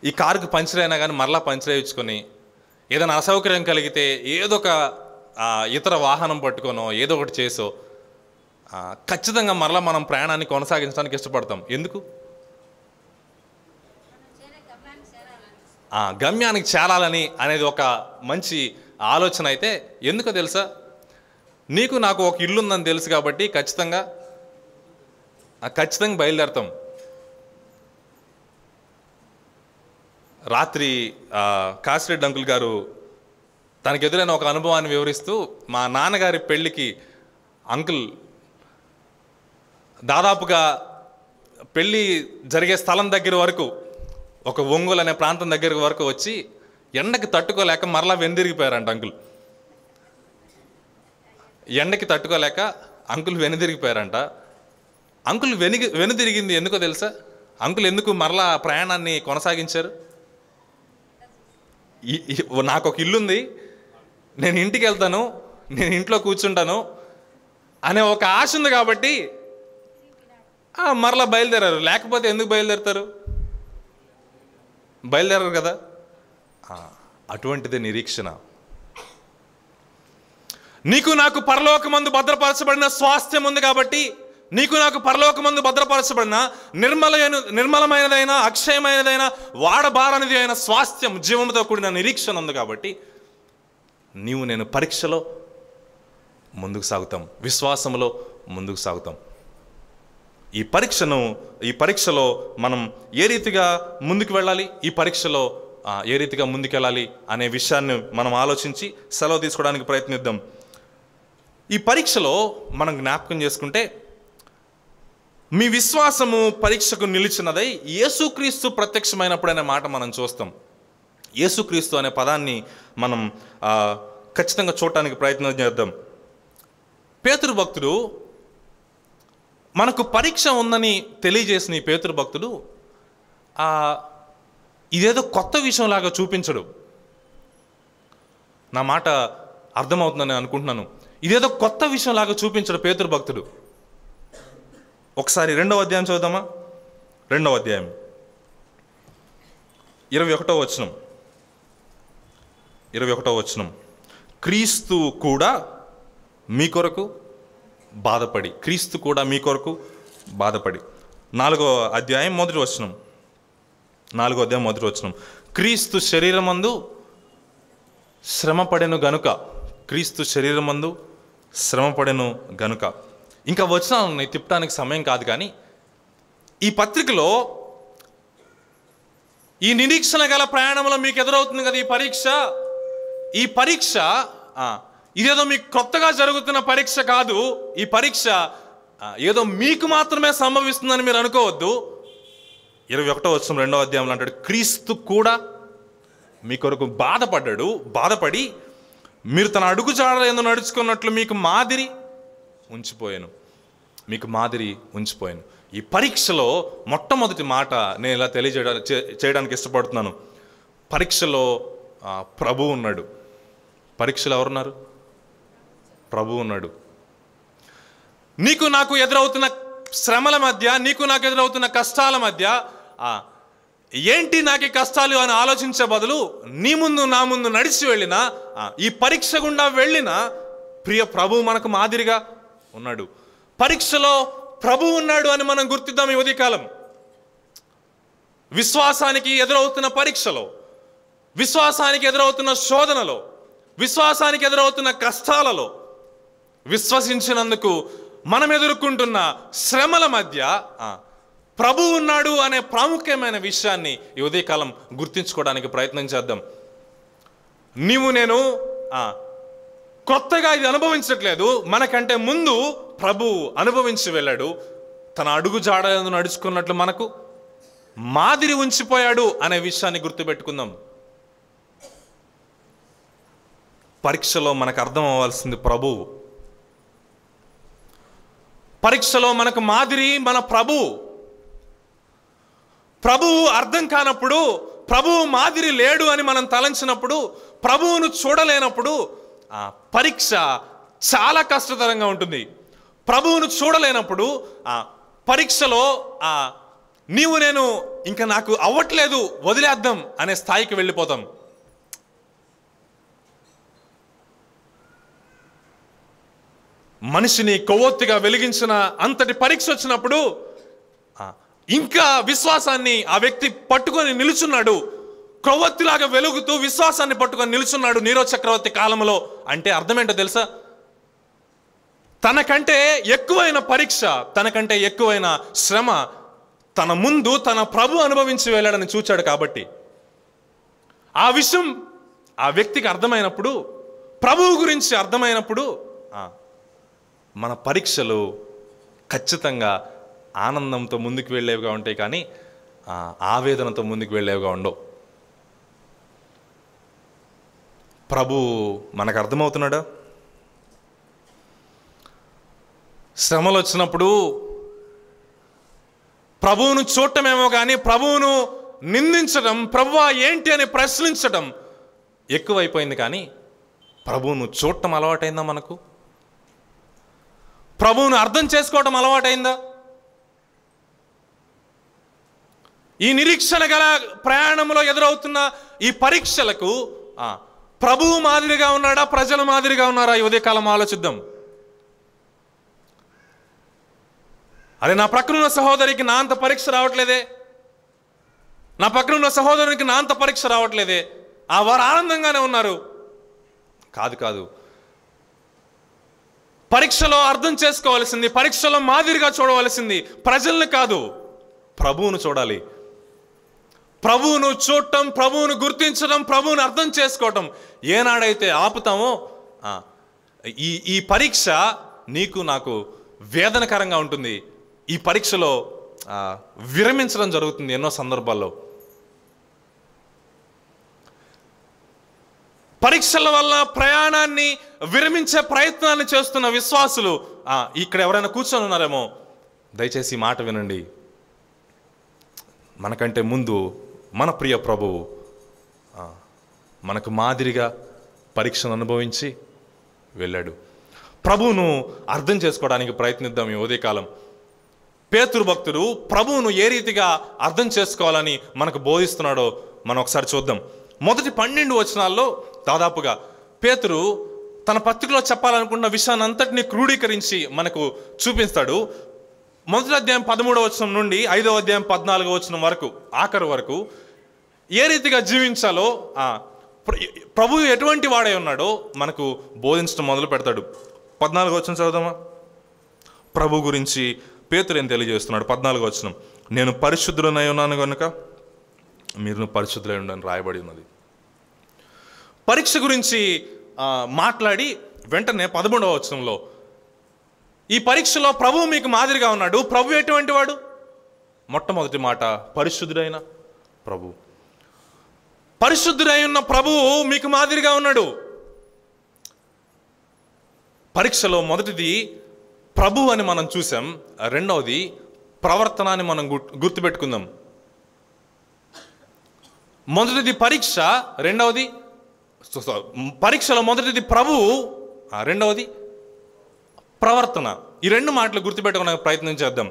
A: ఈ కారుకి పంచర్ అయినా కానీ మరలా పంచర్ వేయించుకొని ఏదైనా అసౌకర్యం కలిగితే ఏదో ఒక ఇతర వాహనం పట్టుకోనో ఏదో ఒకటి చేసో ఖచ్చితంగా మరలా మనం ప్రయాణాన్ని కొనసాగించడానికి ఇష్టపడతాం. ఎందుకు? గమ్యానికి చేరాలని అనేది ఒక మంచి ఆలోచన అయితే, ఎందుకో తెలుసా? నీకు నాకు ఒక ఇల్లు ఉందని తెలుసు కాబట్టి ఖచ్చితంగా బయలుదేరతాం. రాత్రి కాసిరెడ్డి అంకుల్ గారు తనకు ఎదురైన ఒక అనుభవాన్ని వివరిస్తూ, మా నాన్నగారి పెళ్ళికి అంకుల్ దాదాపుగా పెళ్ళి జరిగే స్థలం దగ్గర వరకు, ఒక ఒంగోలు అనే ప్రాంతం దగ్గర వరకు వచ్చి ఎండకి తట్టుకోలేక మరలా వెనుదిరిగిపోయారంట అంకుల్. ఎండకి తట్టుకోలేక అంకుల్ వెనుదిరిగిపోయారంట. అంకుల్ వెనుదిరిగింది ఎందుకో తెలుసా? అంకుల్ ఎందుకు మరలా ప్రయాణాన్ని కొనసాగించారు? నాకు ఒక ఇల్లుంది, నేను ఇంటికి వెళ్తాను, నేను ఇంట్లో కూర్చుంటాను అనే ఒక ఆశ ఉంది కాబట్టి మరలా బయలుదేరారు. లేకపోతే ఎందుకు బయలుదేరుతారు? బయలుదేరారు కదా. అటువంటిదే నిరీక్షణ. నీకు నాకు పరలోకమందు భద్రపరచబడిన స్వాస్థ్యం ఉంది కాబట్టి, నీకు నాకు పరలోకమందు భద్రపరచబడిన నిర్మలమైనదైన, అక్షయమైనదైన, వాడబారనిది అయిన స్వాస్థ్యం, జీవంతో కూడిన నిరీక్షణ ఉంది కాబట్టి నీవు నేను పరీక్షలో ముందుకు సాగుతాం, విశ్వాసంలో ముందుకు సాగుతాం. ఈ పరీక్షలో మనం ఏ రీతిగా ముందుకు వెళ్ళాలి, ఈ పరీక్షలో ఏ రీతిగా ముందుకెళ్ళాలి అనే విషయాన్ని మనం ఆలోచించి సెలవు తీసుకోవడానికి ప్రయత్నిద్దాం. ఈ పరీక్షలో మనం జ్ఞాపకం చేసుకుంటే, మీ విశ్వాసము పరీక్షకు నిలిచినదై యేసుక్రీస్తు ప్రత్యక్షమైనప్పుడు అనే మాట మనం చూస్తాం. యేసుక్రీస్తు అనే పదాన్ని మనం ఖచ్చితంగా చూడటానికి ప్రయత్నం చేద్దాం. పేతురు భక్తుడు మనకు పరీక్ష ఉందని తెలియజేసిన ఈ పేతురు భక్తుడు ఇదేదో కొత్త విషయంలాగా చూపించడు. నా మాట అర్థమవుతుందని అనుకుంటున్నాను. ఇదేదో కొత్త విషయంలాగా చూపించడు పేతురు భక్తుడు. ఒకసారి 2వ అధ్యాయం చదువుదామా? 2వ అధ్యాయం 21వ వచనం. 21వ వచనం. క్రీస్తు కూడా మీ కొరకు బాధపడి, క్రీస్తు కూడా మీ కొరకు బాధపడి. 4వ అధ్యాయం 1వ వచనం. 4వ అధ్యాయం 1వ వచనం. క్రీస్తు శరీరమందు శ్రమపడెను గనుక, క్రీస్తు శరీరమందు శ్రమపడెను గనుక. ఇంకా వచనాలను తిప్పడానికి సమయం కాదు, కానీ ఈ పత్రికలో ఈ నిరీక్షణ గల ప్రయాణంలో మీకు ఎదురవుతుంది కదా ఈ పరీక్ష ఇదేదో మీకు కొత్తగా జరుగుతున్న పరీక్ష కాదు. ఈ పరీక్ష ఏదో మీకు మాత్రమే సంభవిస్తుందని మీరు అనుకోవద్దు. 21వ వచనం 2వ అధ్యాయంలో అంటాడు, క్రీస్తు కూడా మీ కొరకు బాధపడి మీరు తన అడుగుజాడల యందు నడుచుకున్నట్లు మీకు మాదిరి ఉంచిపోయాను. ఈ పరీక్షలో మొట్టమొదటి మాట నేను ఇలా చేయడానికి ఇష్టపడుతున్నాను. పరీక్షలో ప్రభువు ఉన్నాడు. పరీక్షలో ఎవరున్నారు? ప్రభువు ఉన్నాడు. నీకు నాకు ఎదురవుతున్న శ్రమల మధ్య, నీకు నాకు ఎదురవుతున్న కష్టాల మధ్య ఏంటి నాకు ఈ కష్టాలు అని ఆలోచించే బదులు నీ ముందు నా ముందు నడిచి వెళ్ళిన, ఈ పరీక్ష గుండా వెళ్ళిన ప్రియ ప్రభు మనకు మాదిరిగా ఉన్నాడు. పరీక్షలో ప్రభు ఉన్నాడు అని మనం గుర్తిద్దాం ఈ ఉదయకాలం. విశ్వాసానికి ఎదురవుతున్న పరీక్షలో, విశ్వాసానికి ఎదురవుతున్న శోధనలో, విశ్వాసానికి ఎదురవుతున్న కష్టాలలో, విశ్వసించినందుకు మనం ఎదుర్కొంటున్న శ్రమల మధ్య ప్రభు ఉన్నాడు అనే ప్రాముఖ్యమైన విషయాన్ని ఈ ఉదయకాలం గుర్తించుకోవడానికి ప్రయత్నం చేద్దాం. నీవు నేను కొత్తగా ఇది అనుభవించట్లేదు, మనకంటే ముందు ప్రభు అనుభవించి వెళ్ళాడు. తన అడుగు జాడలను నడుచుకున్నట్లు మనకు మాదిరి ఉంచిపోయాడు అనే విషయాన్ని గుర్తుపెట్టుకుందాం. పరీక్షలో మనకు అర్థం అవ్వాల్సింది ప్రభువు. పరీక్షలో మనకు మాదిరి మన ప్రభువు. ప్రభువు అర్థం కానప్పుడు, ప్రభువు మాదిరి లేడు అని మనం తలంచినప్పుడు, ప్రభువును చూడలేనప్పుడు పరీక్ష చాలా కష్టతరంగా ఉంటుంది. ప్రభువును చూడలేనప్పుడు పరీక్షలో నీవు నేను ఇంకా నాకు అవ్వట్లేదు వదిలేద్దాం అనే స్థాయికి వెళ్ళిపోతాం. మనిషిని కొవ్వొత్తిగా వెలిగించిన అంతటి పరీక్ష వచ్చినప్పుడు ఇంకా విశ్వాసాన్ని ఆ వ్యక్తి పట్టుకొని నిలుచున్నాడు. కొవ్వొత్తిలాగా వెలుగుతూ విశ్వాసాన్ని పట్టుకొని నిలుచున్నాడు నీరో చక్రవర్తి కాలంలో. అంటే అర్థమేంటో తెలుసా? తనకంటే ఎక్కువైన పరీక్ష, తనకంటే ఎక్కువైన శ్రమ తన ముందు తన ప్రభు అనుభవించి వెళ్ళాడని చూచాడు. కాబట్టి ఆ విషయం ఆ వ్యక్తికి అర్థమైనప్పుడు, ప్రభువు గురించి అర్థమైనప్పుడు మన పరీక్షలు ఖచ్చితంగా ఆనందంతో ముందుకు వెళ్ళేవిగా ఉంటాయి, కానీ ఆవేదనతో ముందుకు వెళ్ళేవిగా ఉండవు. ప్రభు మనకు అర్థమవుతున్నాడా? శ్రమలు వచ్చినప్పుడు ప్రభువును చూడటమేమో కానీ ప్రభువును నిందించడం, ప్రభువా ఏంటి అని ప్రశ్నించడం ఎక్కువైపోయింది. కానీ ప్రభువును చూడటం అలవాటైందా? మనకు ప్రభువును అర్థం చేసుకోవటం అలవాటైందా? ఈ నిరీక్షణ గల ప్రయాణంలో ఎదురవుతున్న ఈ పరీక్షలకు ప్రభువు మాదిరిగా ఉన్నాడా, ప్రజల మాదిరిగా ఉన్నారా? ఈ ఉదయకాలం ఆలోచిద్దాం. అరే, నా ప్రక్కనున్న సహోదరికి నా అంత పరీక్ష రావట్లేదే, నా పక్కనున్న సహోదరునికి నా అంత పరీక్ష రావట్లేదే, వారు ఆనందంగానే ఉన్నారు. కాదు, పరీక్షలో అర్థం చేసుకోవాల్సింది, పరీక్షలో మాదిరిగా చూడవలసింది ప్రజల్ని కాదు, ప్రభువును చూడాలి. ప్రభువును చూడటం, ప్రభువును గుర్తించడం, ప్రభువును అర్థం చేసుకోవటం ఏనాడైతే ఆపుతామో ఈ పరీక్ష నీకు నాకు వేదనకరంగా ఉంటుంది. ఈ పరీక్షలో విరమించడం జరుగుతుంది ఎన్నో సందర్భాల్లో. పరీక్షల వల్ల ప్రయాణాన్ని విరమించే ప్రయత్నాన్ని చేస్తున్న విశ్వాసులు ఇక్కడ ఎవరైనా కూర్చొని ఉన్నారేమో, దయచేసి ఈ మాట వినండి. మనకంటే ముందు మన ప్రియ ప్రభువు మనకు మాదిరిగా పరీక్షను అనుభవించి వెళ్ళాడు. ప్రభువును అర్థం చేసుకోవడానికి ప్రయత్నిద్దాం ఈ ఉదయకాలం. పేతురు భక్తుడు ప్రభువును ఏ రీతిగా అర్థం చేసుకోవాలని మనకు బోధిస్తున్నాడో మనం ఒకసారి చూద్దాం. మొదటి 12 వచనాల్లో దాదాపుగా పేతురు తన పత్రికలో చెప్పాలనుకున్న విషయాన్ని అంతటినీ క్రోడీకరించి మనకు చూపిస్తాడు. మొదటి అధ్యాయం 13వ వచనం నుండి 5వ అధ్యాయం 14వ వచనం వరకు, ఆఖరి వరకు ఏ రీతిగా జీవించాలో, ప్రభువు ఎటువంటి వాడై ఉన్నాడో మనకు బోధించడం మొదలు పెడతాడు. 14వ వచనం చదువుదామా? ప్రభు గురించి పేతురు ఏం తెలియజేస్తున్నాడు? 14వ వచనం, నేను పరిశుద్ధుడనై ఉన్నాను కనుక మీరు పరిశుద్ధులై ఉండని రాయబడి ఉన్నది. పరీక్ష గురించి మాట్లాడి వెంటనే 11వ వచనంలో ఈ పరీక్షలో ప్రభువు మీకు మాదిరిగా ఉన్నాడు. ప్రభు ఎటువంటి వాడు? మొట్టమొదటి మాట, పరిశుద్ధుడైన ప్రభు. పరిశుద్ధుడై ఉన్న ప్రభువు మీకు మాదిరిగా ఉన్నాడు. పరీక్షలో మొదటిది ప్రభు అని మనం చూసాం, రెండవది ప్రవర్తన అని మనం గుర్తుపెట్టుకుందాం. మొదటిది పరీక్ష, రెండవది పరీక్షలో మొదటిది ప్రభువు, రెండవది ప్రవర్తన. ఈ రెండు మాటలు గుర్తుపెట్టుకోవడానికి ప్రయత్నం చేద్దాం.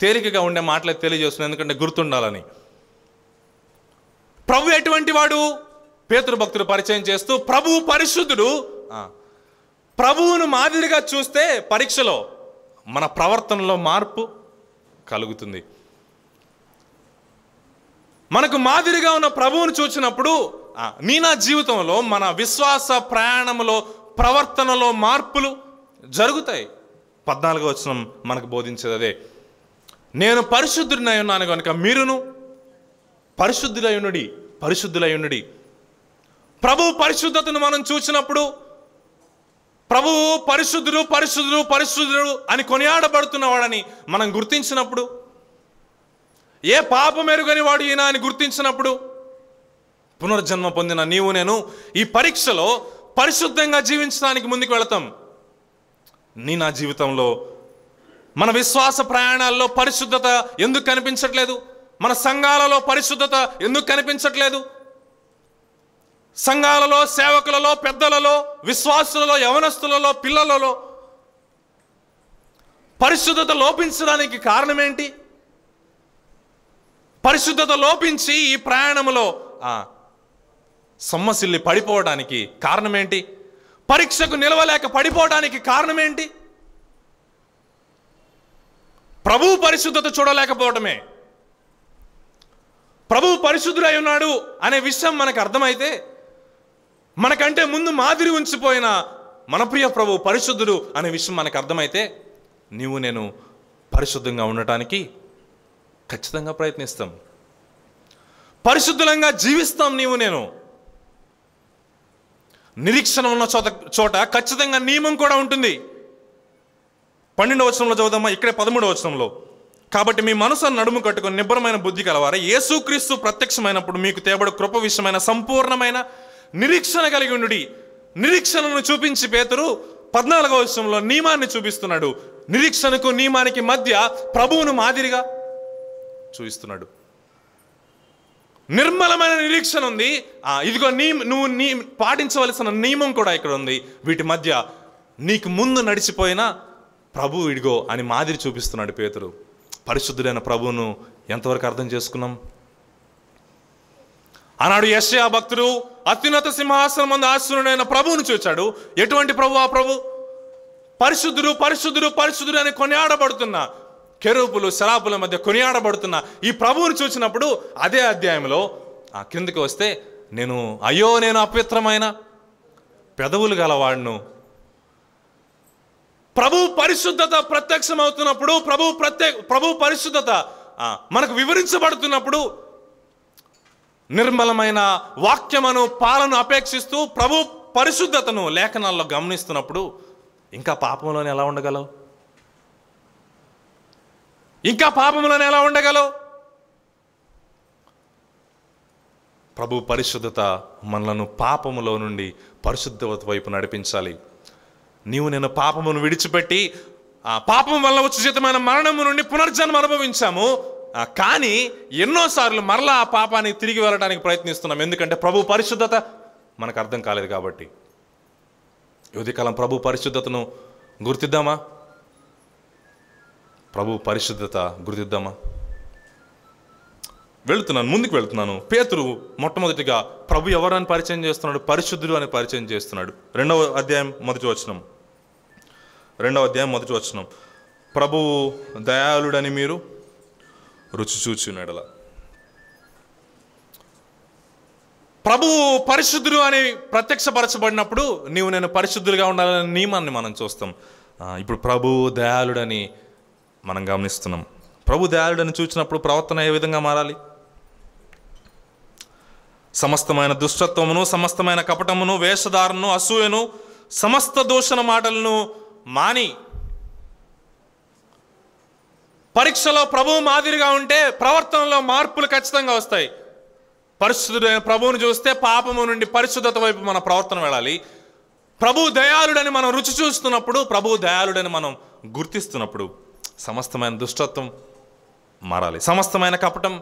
A: తేలికగా ఉండే మాటలే తెలియజేస్తున్నాను, ఎందుకంటే గుర్తుండాలని. ప్రభు ఎటువంటి వాడు? పేతురు భక్తుడు పరిచయం చేస్తూ, ప్రభువు పరిశుద్ధుడు. ప్రభువును మాదిరిగా చూస్తే పరీక్షలో మన ప్రవర్తనలో మార్పు కలుగుతుంది. మనకు మాదిరిగా ఉన్న ప్రభువును చూసినప్పుడు నా జీవితంలో, మన విశ్వాస ప్రయాణంలో, ప్రవర్తనలో మార్పులు జరుగుతాయి. 14వ వచనం మనకు బోధించేది అదే. నేను పరిశుద్ధుడినై ఉన్నాను కనుక మీరును పరిశుద్ధులై ఉండుడి. ప్రభువు పరిశుద్ధతను మనం చూసినప్పుడు, ప్రభువు పరిశుద్ధుడు అని కొనియాడబడుతున్నవాడని మనం గుర్తించినప్పుడు, ఏ పాపం ఎరుగని వాడు ఈయన అని గుర్తించినప్పుడు, పునర్జన్మ పొందిన నీవు నేను ఈ పరీక్షలో పరిశుద్ధంగా జీవించడానికి ముందుకు వెళతాం. నా జీవితంలో, మన విశ్వాస ప్రయాణాల్లో పరిశుద్ధత ఎందుకు కనిపించట్లేదు? మన సంఘాలలో పరిశుద్ధత ఎందుకు కనిపించట్లేదు? సంఘాలలో, సేవకులలో, పెద్దలలో, విశ్వాసులలో, యవనస్తులలో, పిల్లలలో పరిశుద్ధత లోపించడానికి కారణం ఏంటి? పరిశుద్ధత లోపించి ఈ ప్రయాణంలో సొమ్మసిల్లి పడిపోవడానికి కారణం ఏంటి? పరీక్షకు నిలవలేక పడిపోవడానికి కారణం ఏంటి? ప్రభువు పరిశుద్ధత చూడలేకపోవడమే. ప్రభువు పరిశుద్ధుడై ఉన్నాడు అనే విషయం మనకు అర్థమైతే, మనకంటే ముందు మాదిరి ఉంచిపోయిన మన ప్రియ ప్రభువు పరిశుద్ధుడు అనే విషయం మనకు అర్థమైతే, నీవు నేను పరిశుద్ధంగా ఉండటానికి ఖచ్చితంగా ప్రయత్నిస్తాం. పరిశుద్ధంగా జీవిస్తాం. నీవు నేను నిరీక్షణ ఉన్న చోట ఖచ్చితంగా నియమం కూడా ఉంటుంది. 12వ వచనంలో చదువుదామా? ఇక్కడే 13వ వచనంలో, కాబట్టి మీ మనసును నడుము కట్టుకొని నిబ్బరమైన బుద్ధి కలవారే, యేసుక్రీస్తు ప్రత్యక్షమైనప్పుడు మీకు తేబడు కృప విషయమైన సంపూర్ణమైన నిరీక్షణ కలిగి ఉండుడి. నిరీక్షణను చూపించి పేతురు 14వ వచనంలో నియమాన్ని చూపిస్తున్నాడు. నిరీక్షణకు నియమానికి మధ్య ప్రభువును మాదిరిగా చూపిస్తున్నాడు. నిర్మలమైన నిరీక్షణ ఉంది. ఇదిగో నువ్వు పాటించవలసిన నియమం కూడా ఇక్కడ ఉంది. వీటి మధ్య నీకు ముందు నడిచిపోయిన ప్రభువు ఇదిగో అని మాదిరి చూపిస్తున్నాడు పేతురు. పరిశుద్ధుడైన ప్రభువును ఎంతవరకు అర్థం చేసుకున్నాం? ఆనాడు యెషయా భక్తుడు అత్యున్నత సింహాసనం ముందు ఆసీనుడైన ప్రభువును చూచాడు. ఎటువంటి ప్రభు? ఆ ప్రభు పరిశుద్ధుడు అని కొనియాడబడుతున్న, కెరూబులు శరాపుల మధ్య కొనియాడబడుతున్న ఈ ప్రభువును చూసినప్పుడు అదే అధ్యాయంలో కిందకి వస్తే, నేను అపవిత్రమైన పెదవులు గలవాడును. ప్రభు పరిశుద్ధత ప్రత్యక్షమవుతున్నప్పుడు, ప్రభు పరిశుద్ధత మనకు వివరించబడుతున్నప్పుడు, నిర్మలమైన వాక్యమును పాలను అపేక్షిస్తూ ప్రభు పరిశుద్ధతను లేఖనాల్లో గమనిస్తున్నప్పుడు ఇంకా పాపంలోనే ఎలా ఉండగలవు? ప్రభు పరిశుద్ధత మనలను పాపములో నుండి పరిశుద్ధత వైపు నడిపించాలి. నీవు నేను పాపమును విడిచిపెట్టి పాపం వల్ల ఉచితమైన మరణము నుండి పునర్జన్మ అనుభవించాము. కానీ ఎన్నోసార్లు మరలా ఆ పాపానికి తిరిగి వెళ్ళడానికి ప్రయత్నిస్తున్నాం. ఎందుకంటే ప్రభు పరిశుద్ధత మనకు అర్థం కాలేదు కాబట్టి. ఉదయకాలం ప్రభు పరిశుద్ధతను గుర్తిద్దామా? ప్రభు పరిశుద్ధత గుర్తిద్దామా? ముందుకు వెళ్తున్నాను. పేతురు మొట్టమొదటిగా ప్రభు ఎవరని పరిచయం చేస్తున్నాడు? పరిశుద్ధుడు అని పరిచయం చేస్తున్నాడు. 2వ అధ్యాయం మొదటి వచనం, ప్రభువు దయాళుడని మీరు రుచి చూచున్నడల. ప్రభువు పరిశుద్ధుడు అని ప్రత్యక్షపరచబడినప్పుడు నీవు నేను పరిశుద్ధులుగా ఉండాలనే నియమాన్ని మనం చూస్తాం. ఇప్పుడు ప్రభు దయాళుడని మనం గమనిస్తున్నాం. ప్రభు దయాళుడని చూసినప్పుడు ప్రవర్తన ఏ విధంగా మారాలి? సమస్తమైన దుష్టత్వమును, సమస్తమైన కపటమును, వేషధారణను, అసూయను, సమస్త దూషణ మాటలను మాని పరీక్షలో ప్రభువు మాదిరిగా ఉంటే ప్రవర్తనలో మార్పులు ఖచ్చితంగా వస్తాయి. పరిశుద్ధుడైన ప్రభువును చూస్తే పాపము నుండి పరిశుద్ధత వైపు మన ప్రవర్తన వెళ్ళాలి. ప్రభువు దయాళుడని మనం రుచి చూస్తున్నప్పుడు, ప్రభువు దయాళుడని మనం గుర్తిస్తున్నప్పుడు సమస్తమైన దుష్టత్వం మారాలి, సమస్తమైన కపటం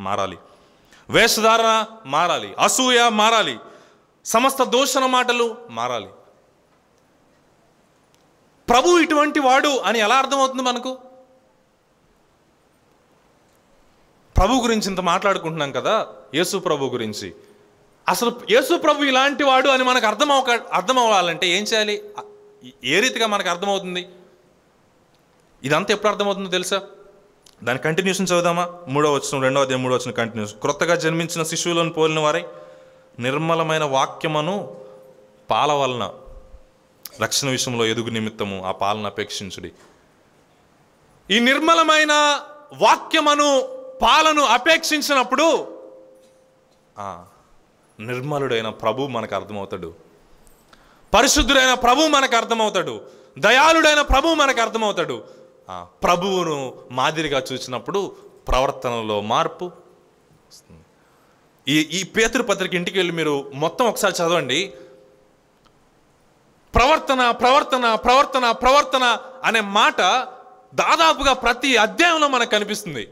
A: మారాలి, వేషధారణ మారాలి, అసూయ మారాలి, సమస్త దూషణ మాటలు మారాలి. ప్రభు ఇటువంటి వాడు అని ఎలా అర్థమవుతుంది మనకు? ప్రభు గురించి ఇంత మాట్లాడుకుంటున్నాం కదా, యేసు ప్రభు గురించి. అసలు యేసు ప్రభు ఇలాంటి వాడు అని మనకు అర్థం అవ్వాలంటే ఏం చేయాలి? ఏ రీతిగా మనకు అర్థమవుతుంది? ఇదంతా ఎప్పుడు అర్థమవుతుందో తెలుసా? దాని కంటిన్యూషన్ చదువుదామా? 3వ వచనం, 2వ అధ్యాయం 3వ వచనం కంటిన్యూషన్. క్రొత్తగా జన్మించిన శిశువులను పోలిన వారై నిర్మలమైన వాక్యమును పాల వలన రక్షణ విషయంలో ఎదుగు నిమిత్తము ఆ పాలన అపేక్షించుడి. ఈ నిర్మలమైన వాక్యమును పాలను అపేక్షించినప్పుడు నిర్మలుడైన ప్రభు మనకు అర్థమవుతాడు, పరిశుద్ధుడైన ప్రభు మనకు అర్థమవుతాడు, దయాళుడైన ప్రభు మనకు అర్థమవుతాడు. ప్రభువును మాదిరిగా చూసినప్పుడు ప్రవర్తనలో మార్పు వస్తుంది. ఈ పేతురు పత్రిక ఇంటికి వెళ్ళి మీరు మొత్తం ఒకసారి చదవండి. ప్రవర్తన ప్రవర్తన ప్రవర్తన ప్రవర్తన అనే మాట దాదాపుగా ప్రతి అధ్యాయంలో మనకు కనిపిస్తుంది.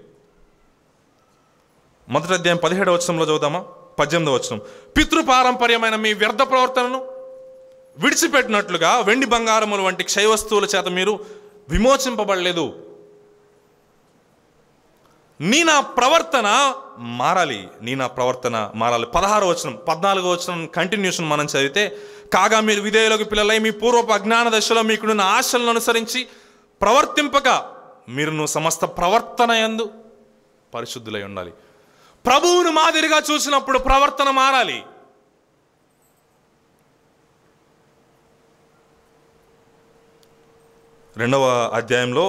A: మొదటి అధ్యాయం 17వ వచనంలో చదువుదామా? 18వ వచనం. పితృపారంపర్యమైన మీ వ్యర్థ ప్రవర్తనను విడిచిపెట్టినట్లుగా వెండి బంగారములు వంటి క్షయ వస్తువుల చేత మీరు విమోచింపబడలేదు. నా ప్రవర్తన మారాలి. 16వ వచనం, 14వ వచనం కంటిన్యూషన్ మనం చదివితే, కాగా మీరు విధేయులకు పిల్లలై మీ పూర్వపు అజ్ఞాన దశలో మీకున్న ఆశలను అనుసరించి ప్రవర్తింపక మీరును సమస్త ప్రవర్తన యందు పరిశుద్ధులై ఉండాలి. ప్రభువును మాదిరిగా చూసినప్పుడు ప్రవర్తన మారాలి. రెండవ అధ్యాయంలో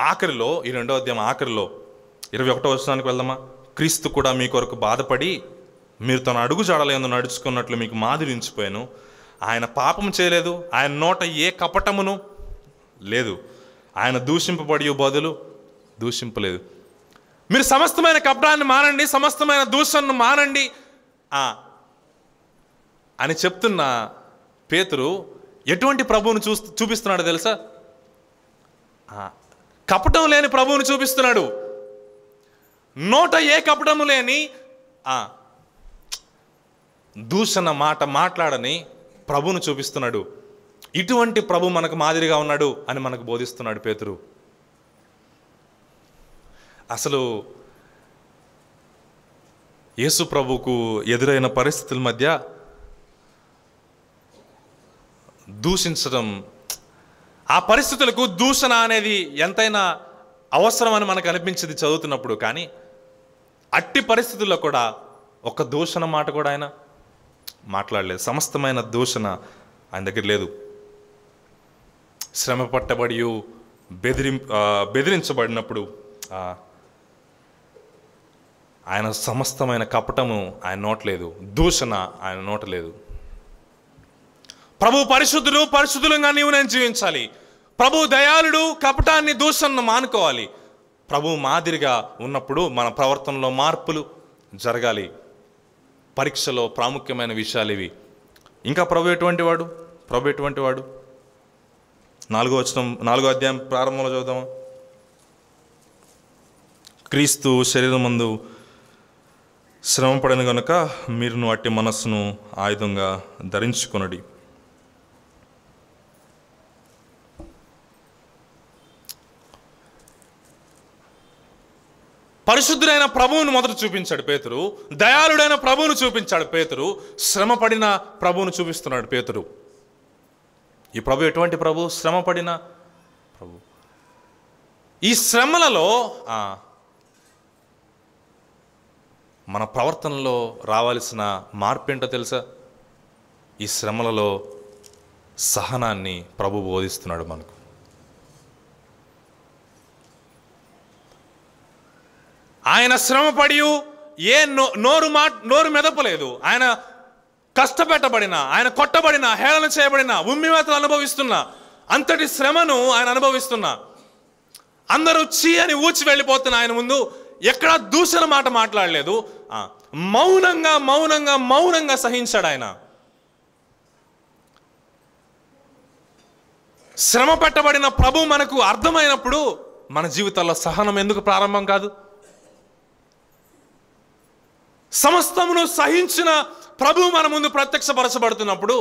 A: ఆఖరిలో, ఈ 2వ అధ్యాయం ఆఖరిలో 21వ వచనానికి వెళ్దామా? క్రీస్తు కూడా మీ కొరకు బాధపడి మీరు తన అడుగు జాడలందు నడుచుకున్నట్లు మీకు మాదిరి ఉంచిపోయాను. ఆయన పాపం చేయలేదు, ఆయన నోట ఏ కపటమును లేదు, ఆయన దూషింపబడి బదులు దూషింపలేదు. మీరు సమస్తమైన కపటాన్ని మానండి, సమస్తమైన దూషణను మానండి అని చెప్తున్న పేతురు ఎటువంటి ప్రభువును చూపిస్తున్నాడు తెలుసా? కపటం లేని ప్రభువును చూపిస్తున్నాడు. నోట ఏ కపటము లేని దూషణ మాట మాట్లాడని ప్రభువును చూపిస్తున్నాడు. ఇటువంటి ప్రభు మనకు మాదిరిగా ఉన్నాడు అని మనకు బోధిస్తున్నాడు పేతురు. అసలు యేసు ప్రభువుకు ఎదురైన పరిస్థితుల మధ్య దూషించడం, ఆ పరిస్థితులకు దూషణ అనేది ఎంతైనా అవసరమని మనకు అనిపించింది చదువుతున్నప్పుడు. కానీ అట్టి పరిస్థితుల్లో కూడా ఒక దూషణ మాట కూడా ఆయన మాట్లాడలేదు. సమస్తమైన దూషణ ఆయన దగ్గర లేదు. శ్రమ పట్టబడి బెదిరించబడినప్పుడు ఆయన సమస్తమైన కపటము ఆయన నోటలేదు, దూషణ ఆయన నోటలేదు. ప్రభు పరిశుద్ధుడు, పరిశుద్ధులంగా నేను జీవించాలి. ప్రభు దయాళుడు, కపటాన్ని దూషణను మానుకోవాలి. ప్రభు మాదిరిగా ఉన్నప్పుడు మన ప్రవర్తనలో మార్పులు జరగాలి. పరీక్షలో ప్రాముఖ్యమైన విషయాలు ఇవి. ఇంకా ప్రభు ఎటువంటి వాడు? 4వ వచనం, 4వ అధ్యాయం ప్రారంభంలో చదువుదామా? క్రీస్తు శరీరమందు శ్రమపడను గనుక మీరును అట్టి మనస్సును ఆయుధంగా ధరించుకొనుడి. పరిశుద్ధుడైన ప్రభువును మొదట చూపించాడు పేతురు, దయాళుడైన ప్రభువును చూపించాడు పేతురు, శ్రమపడిన ప్రభువును చూపిస్తున్నాడు పేతురు. ఈ ప్రభు ఎటువంటి ప్రభు? శ్రమపడిన ప్రభు. ఈ శ్రమలలో మన ప్రవర్తనలో రావాల్సిన మార్పు ఏంటో తెలుసా? ఈ శ్రమలలో సహనాన్ని ప్రభు బోధిస్తున్నాడు మనకు. ఆయన శ్రమపడి నోరు మెదపలేదు. ఆయన కష్టపెట్టబడిన, ఆయన కొట్టబడిన, హేళన చేయబడిన, ఉమ్మివేతలు అనుభవిస్తున్న అంతటి శ్రమను ఆయన అనుభవిస్తున్నా, అందరూ చీ అని ఊచి వెళ్ళిపోతున్న ఆయన ముందు ఎక్కడా దూషణ మాట మాట్లాడలేదు. మౌనంగా మౌనంగా మౌనంగా సహించాడు ఆయన. శ్రమ పెట్టబడిన ప్రభు మనకు అర్థమైనప్పుడు మన జీవితాల్లో సహనం ఎందుకు ప్రారంభం కాదు? సమస్తమును సహించిన ప్రభు మన ముందు ప్రత్యక్షపరచబడుతున్నప్పుడు,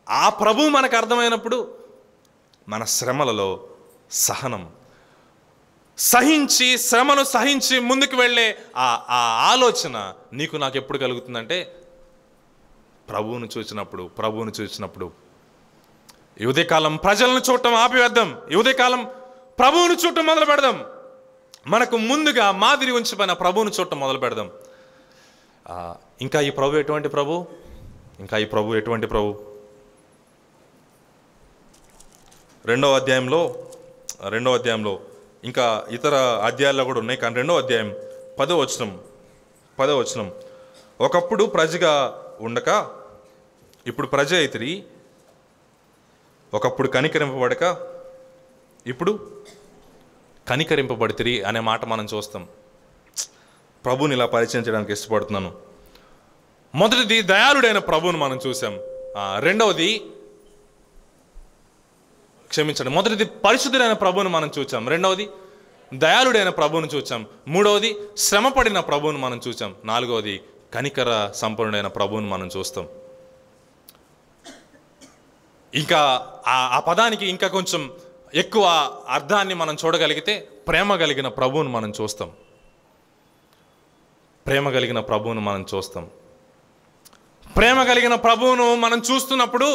A: ఆ ప్రభు మనకు అర్థమైనప్పుడు మన శ్రమలలో సహనం. శ్రమను సహించి ముందుకు వెళ్ళే ఆ ఆలోచన నీకు నాకు ఎప్పుడు కలుగుతుందంటే ప్రభువును చూసినప్పుడు. ఈ ఉదయకాలం ప్రజలను చూడటం ఆపివేద్దాం. ఈ ఉదయకాలం ప్రభువును చూడటం మొదలు పెడదాం. మనకు ముందుగా మాదిరి ఉంచిపోయిన ప్రభువును చూడటం మొదలు పెడదాం. ఇంకా ఈ ప్రభు ఎటువంటి ప్రభు? రెండవ అధ్యాయంలో ఇంకా ఇతర అధ్యాయాల్లో కూడా ఉన్నాయి, కానీ 2వ అధ్యాయం 10వ వచనం. ఒకప్పుడు ప్రజగా ఉండక ఇప్పుడు ప్రజ అయితిరి, ఒకప్పుడు కనికరింపబడక ఇప్పుడు కనికరింపబడితిరి అనే మాట మనం చూస్తాం. ప్రభువుని ఇలా పరిచయం చేయడానికి ఇష్టపడుతున్నాను. మొదటిది దయాళుడైన ప్రభువును మనం చూసాం. మొదటిది పరిశుద్ధుడైన ప్రభువును మనం చూసాం. రెండవది దయాళుడైన ప్రభువును చూసాం. మూడవది శ్రమపడిన ప్రభువును మనం చూసాం. నాలుగవది కనికర సంపన్నుడైన ప్రభువును మనం చూస్తాం. ఇంకా ఆ పదానికి ఇంకా కొంచెం ఎక్కువ అర్థాన్ని మనం చూడగలిగితే ప్రేమ కలిగిన ప్రభువును మనం చూస్తాం. ప్రేమ కలిగిన ప్రభువును మనం చూస్తున్నప్పుడు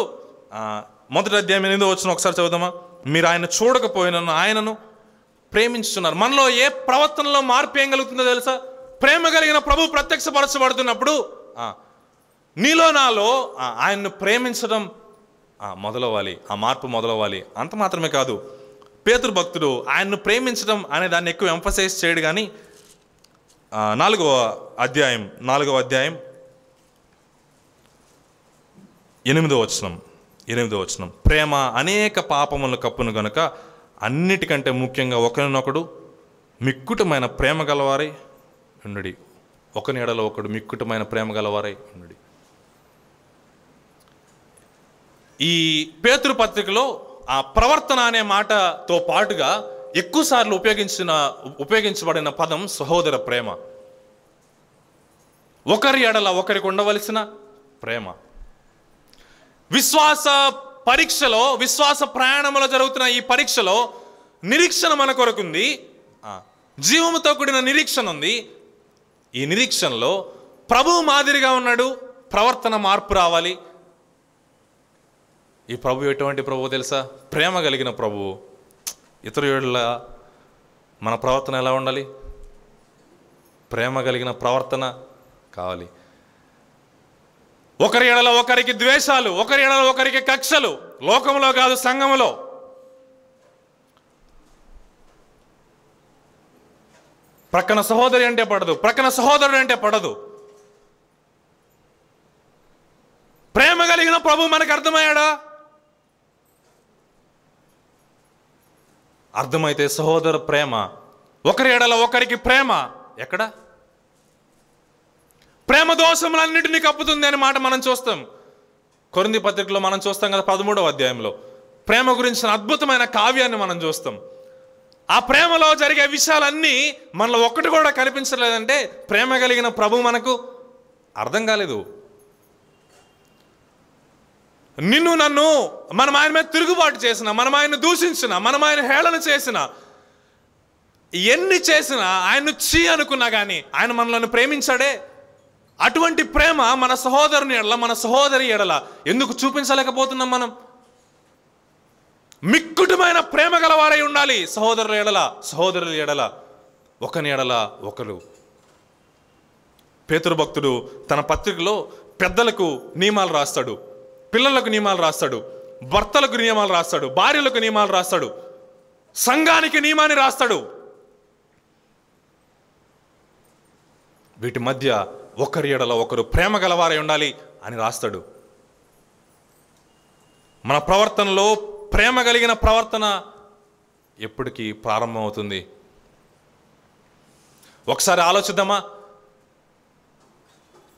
A: మొదటి అధ్యాయం 8వ వచనం ఒకసారి చదువుదామా? మీరు ఆయన చూడకపోయినను ఆయనను ప్రేమించుతున్నారు. మనలో ఏ ప్రవర్తనలో మార్పు ఏం కలుగుతుందో తెలుసా? ప్రేమ కలిగిన ప్రభు ప్రత్యక్షపరచబడుతున్నప్పుడు నీలో నాలో ఆయన్ను ప్రేమించడం మొదలవ్వాలి, ఆ మార్పు మొదలవ్వాలి. అంత మాత్రమే కాదు, పేతురు భక్తుడు ఆయన్ను ప్రేమించడం అనే దాన్ని ఎక్కువ ఎంఫసైజ్ చేయడు. కానీ 4వ అధ్యాయం 8వ వచనం, ప్రేమ అనేక పాపములను కప్పును గనుక అన్నిటికంటే ముఖ్యంగా ఒకరినొకడు మిక్కుటమైన ప్రేమ గలవారై ఉండుడి. ఒకని ఎడల ఒకడు మిక్కుటమైన ప్రేమ గలవారై ఉండుడి. ఈ పేతురు పత్రికలో ఆ ప్రవర్తన అనే మాటతో పాటుగా ఎక్కువసార్లు ఉపయోగించబడిన పదం సహోదర ప్రేమ. ఒకరి ఎడల ఒకరికి ఉండవలసిన ప్రేమ. విశ్వాస ప్రయాణంలో జరుగుతున్న ఈ పరీక్షలో నిరీక్షణ మన కొరకుంది, జీవముతో కూడిన నిరీక్షణ ఉంది. ఈ నిరీక్షణలో ప్రభువు మాదిరిగా ఉన్నాడు, ప్రవర్తన మార్పు రావాలి. ఈ ప్రభు ఎటువంటి ప్రభువు తెలుసా? ప్రేమ కలిగిన ప్రభువు. ఇతరుల మన ప్రవర్తన ఎలా ఉండాలి? ప్రేమ కలిగిన ప్రవర్తన కావాలి. ఒకరి ఎడల ఒకరికి ద్వేషాలు, ఒకరి ఎడల ఒకరికి కక్షలు, లోకంలో కాదు సంఘములో. ప్రక్కన సహోదరి అంటే పడదు, ప్రక్కన సహోదరుడు అంటే పడదు. ప్రేమ కలిగిన ప్రభు మనకు అర్థమయ్యాడా? అర్థమైతే సహోదర ప్రేమ, ఒకరి ఎడల ఒకరికి ప్రేమ ఎక్కడ? ప్రేమ దోషములన్నిటినీ కప్పుతుంది అనే మాట మనం చూస్తాం. కొరింథీ పత్రికలో మనం చూస్తాం కదా, 13వ అధ్యాయంలో ప్రేమ గురించిన అద్భుతమైన కావ్యాన్ని మనం చూస్తాం. ఆ ప్రేమలో జరిగే విషయాలన్నీ మనలో ఒక్కటి కూడా కనిపించలేదంటే ప్రేమ కలిగిన ప్రభు మనకు అర్థం కాలేదు. నిన్ను నన్ను మనం ఆయన మీద తిరుగుబాటు చేసిన, మనం ఆయన దూషించిన, మనం ఆయన హేళన చేసిన, ఎన్ని చేసినా ఆయన్ను చీ అనుకున్నా కానీ ఆయన మనల్ని ప్రేమించాడే. అటువంటి ప్రేమ మన సహోదరుని ఎడల, మన సహోదరి ఎడల ఎందుకు చూపించలేకపోతున్నాం మనం? మిక్కుటమైన ప్రేమ గలవారై ఉండాలి సహోదరుల ఎడల, ఒకని ఎడల ఒకరు. పేతురు భక్తుడు తన పత్రికలో పెద్దలకు నియమాలు రాస్తాడు, పిల్లలకు నియమాలు రాస్తాడు, భర్తలకు నియమాలు రాస్తాడు, భార్యలకు నియమాలు రాస్తాడు, సంఘానికి నియమాన్ని రాస్తాడు. వీటి మధ్య ఒకరి ఎడల ఒకరు ప్రేమ గలవారై ఉండాలి అని రాస్తాడు. మన ప్రవర్తనలో ప్రేమ కలిగిన ప్రవర్తన ఎప్పటికీ ప్రారంభమవుతుంది? ఒకసారి ఆలోచిద్దామా?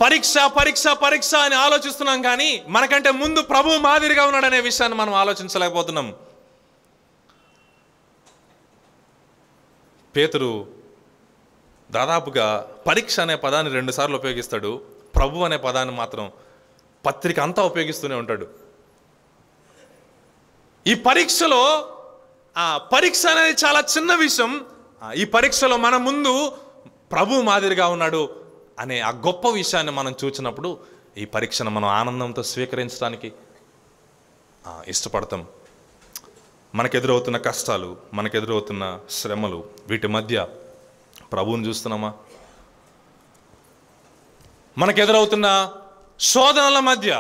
A: పరీక్ష అని ఆలోచిస్తున్నాం కానీ మనకంటే ముందు ప్రభువు మాదిరిగా ఉన్నాడనే విషయాన్ని మనం ఆలోచించలేకపోతున్నాం. పేతురు దాదాపుగా పరీక్ష అనే పదాన్ని 2 సార్లు ఉపయోగిస్తాడు, ప్రభు అనే పదాన్ని మాత్రం పత్రిక అంతా ఉపయోగిస్తూనే ఉంటాడు. ఈ పరీక్షలో పరీక్ష అనేది చాలా చిన్న విషయం. ఈ పరీక్షలో మన ముందు ప్రభు మాదిరిగా ఉన్నాడు అనే ఆ గొప్ప విషయాన్ని మనం చూసినప్పుడు ఈ పరీక్షను మనం ఆనందంతో స్వీకరించడానికి ఇష్టపడతాం. మనకెదురవుతున్న కష్టాలు, మనకెదురవుతున్న శ్రమలు, వీటి మధ్య ప్రభువుని చూస్తున్నామా? మనకెదురవుతున్న శోధనల మధ్య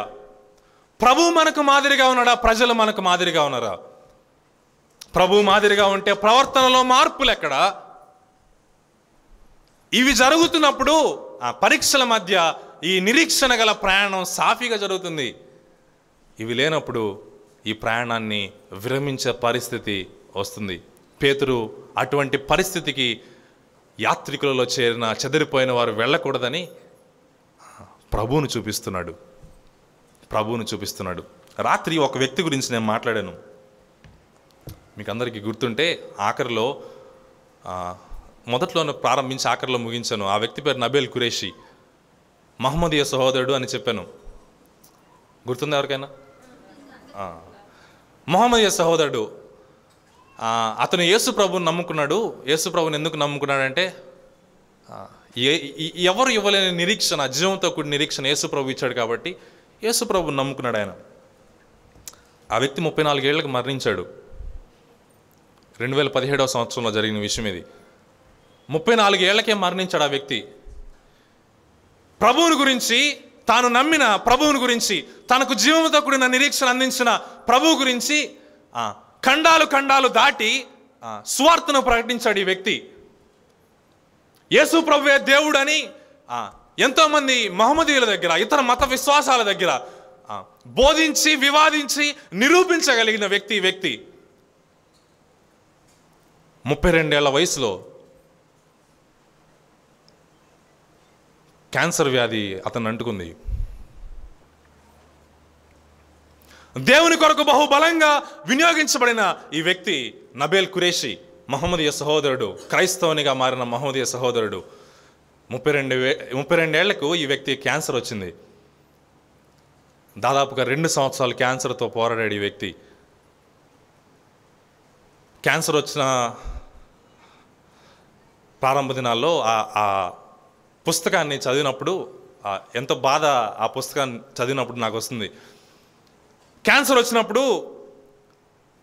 A: ప్రభువు మనకు మాదిరిగా ఉన్నాడా? ప్రజలు మనకు మాదిరిగా ఉన్నారా? ప్రభువు మాదిరిగా ఉంటే ప్రవర్తనలో మార్పులు ఎక్కడ? ఇవి జరుగుతున్నప్పుడు ఆ పరీక్షల మధ్య ఈ నిరీక్షణ గల ప్రయాణం సాఫీగా జరుగుతుంది. ఇవి లేనప్పుడు ఈ ప్రయాణాన్ని విరమించే పరిస్థితి వస్తుంది. పేతురు అటువంటి పరిస్థితికి యాత్రికులలో చేరిన చెదిరిపోయిన వారు వెళ్ళకూడదని ప్రభువును చూపిస్తున్నాడు. రాత్రి ఒక వ్యక్తి గురించి నేను మాట్లాడాను. మీకు అందరికీ గుర్తుంటే ఆఖరిలో మొదట్లోనే ప్రారంభించి ఆఖరిలో ముగించాను. ఆ వ్యక్తి పేరు నబేల్ ఖురేషీ, మహమ్మదీయ సహోదరుడు అని చెప్పాను. గుర్తుందా ఎవరికైనా? మహమ్మదీయ సహోదరుడు. అతను యేసు ప్రభువుని నమ్ముకున్నాడు. యేసు ప్రభువుని ఎందుకు నమ్ముకున్నాడంటే ఎవరు ఇవ్వలేని నిరీక్షణ, జీవంతో కూడిన నిరీక్షణ యేసు ప్రభు ఇచ్చాడు కాబట్టి యేసు ప్రభువుని నమ్ముకున్నాడు ఆయన. ఆ వ్యక్తి 34 ఏళ్లకు మరణించాడు. 2017వ సంవత్సరంలో జరిగిన విషయం ఇది. 34 ఏళ్లకే మరణించాడు ఆ వ్యక్తి. ప్రభువుని గురించి, తాను నమ్మిన ప్రభువుని గురించి, తనకు జీవంతో కూడిన నిరీక్షణ అందించిన ప్రభువు గురించి ఖండాలు దాటి సువార్తను ప్రకటించాడు ఈ వ్యక్తి. యేసు ప్రభువే దేవుడని ఎంతోమంది మహమ్మదీయుల దగ్గర, ఇతర మత విశ్వాసాల దగ్గర బోధించి, వివాదించి, నిరూపించగలిగిన వ్యక్తి ఈ వ్యక్తి. 32 ఏళ్ల వయసులో క్యాన్సర్ వ్యాధి అతను అంటుకుంది. దేవుని కొరకు బహుబలంగా వినియోగించబడిన ఈ వ్యక్తి నబేల్ ఖురేషీ, మహమ్మదీయ సహోదరుడు, క్రైస్తవునిగా మారిన మహమ్మదీయ సహోదరుడు. 32 ఏళ్లకు ఈ వ్యక్తి క్యాన్సర్ వచ్చింది. దాదాపుగా 2 సంవత్సరాలు క్యాన్సర్తో పోరాడాడు ఈ వ్యక్తి. క్యాన్సర్ వచ్చిన ప్రారంభ దినాల్లో ఆ పుస్తకాన్ని చదివినప్పుడు ఎంత బాధ ఆ పుస్తకాన్ని చదివినప్పుడు నాకు వస్తుంది. క్యాన్సర్ వచ్చినప్పుడు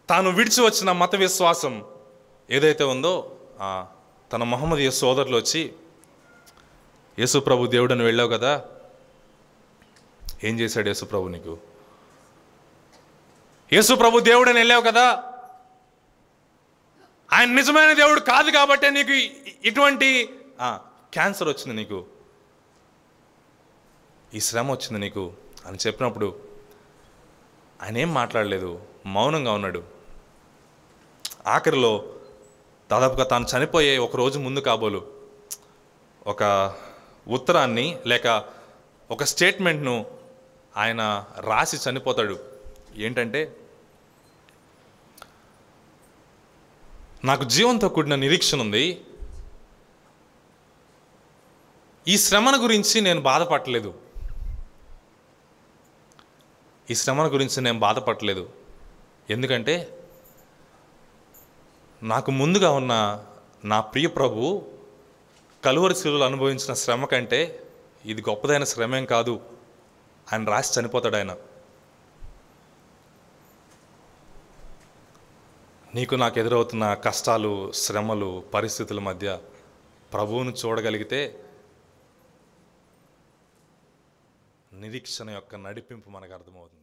A: తాను విడిచి వచ్చిన మత విశ్వాసం ఏదైతే ఉందో తన మహమ్మదీయ సోదరులు వచ్చి, యేసు ప్రభు దేవుడని వెళ్ళావు కదా, ఏం చేశాడు యేసు ప్రభు నీకు? యేసు ప్రభు దేవుడని వెళ్ళావు కదా, ఆయన నిజమైన దేవుడు కాదు కాబట్టే నీకు ఇటువంటి క్యాన్సర్ వచ్చింది, నీకు ఈ శ్రమ వచ్చింది నీకు అని చెప్పినప్పుడు ఆయన ఏం మాట్లాడలేదు, మౌనంగా ఉన్నాడు. ఆఖరిలో దాదాపుగా తాను చనిపోయే ఒక రోజు ముందు కాబోలు ఒక ఉత్తరాన్ని లేక ఒక స్టేట్మెంట్ను ఆయన రాసి చనిపోతాడు. ఏంటంటే, నాకు జీవంతో కూడిన నిరీక్షణ ఉంది, ఈ శ్రమను గురించి నేను బాధపడలేదు, ఎందుకంటే నాకు ముందుగా ఉన్న నా ప్రియ ప్రభు కలువరి శిలువలో అనుభవించిన శ్రమ కంటే ఇది గొప్పదైన శ్రమేం కాదు ఆయన రాసి చనిపోతాడు. ఆయన నీకు నాకు ఎదురవుతున్న కష్టాలు, శ్రమలు, పరిస్థితుల మధ్య ప్రభువును చూడగలిగితే నిరీక్షణ యొక్క నడిపింపు మనకు అర్థమవుతుంది.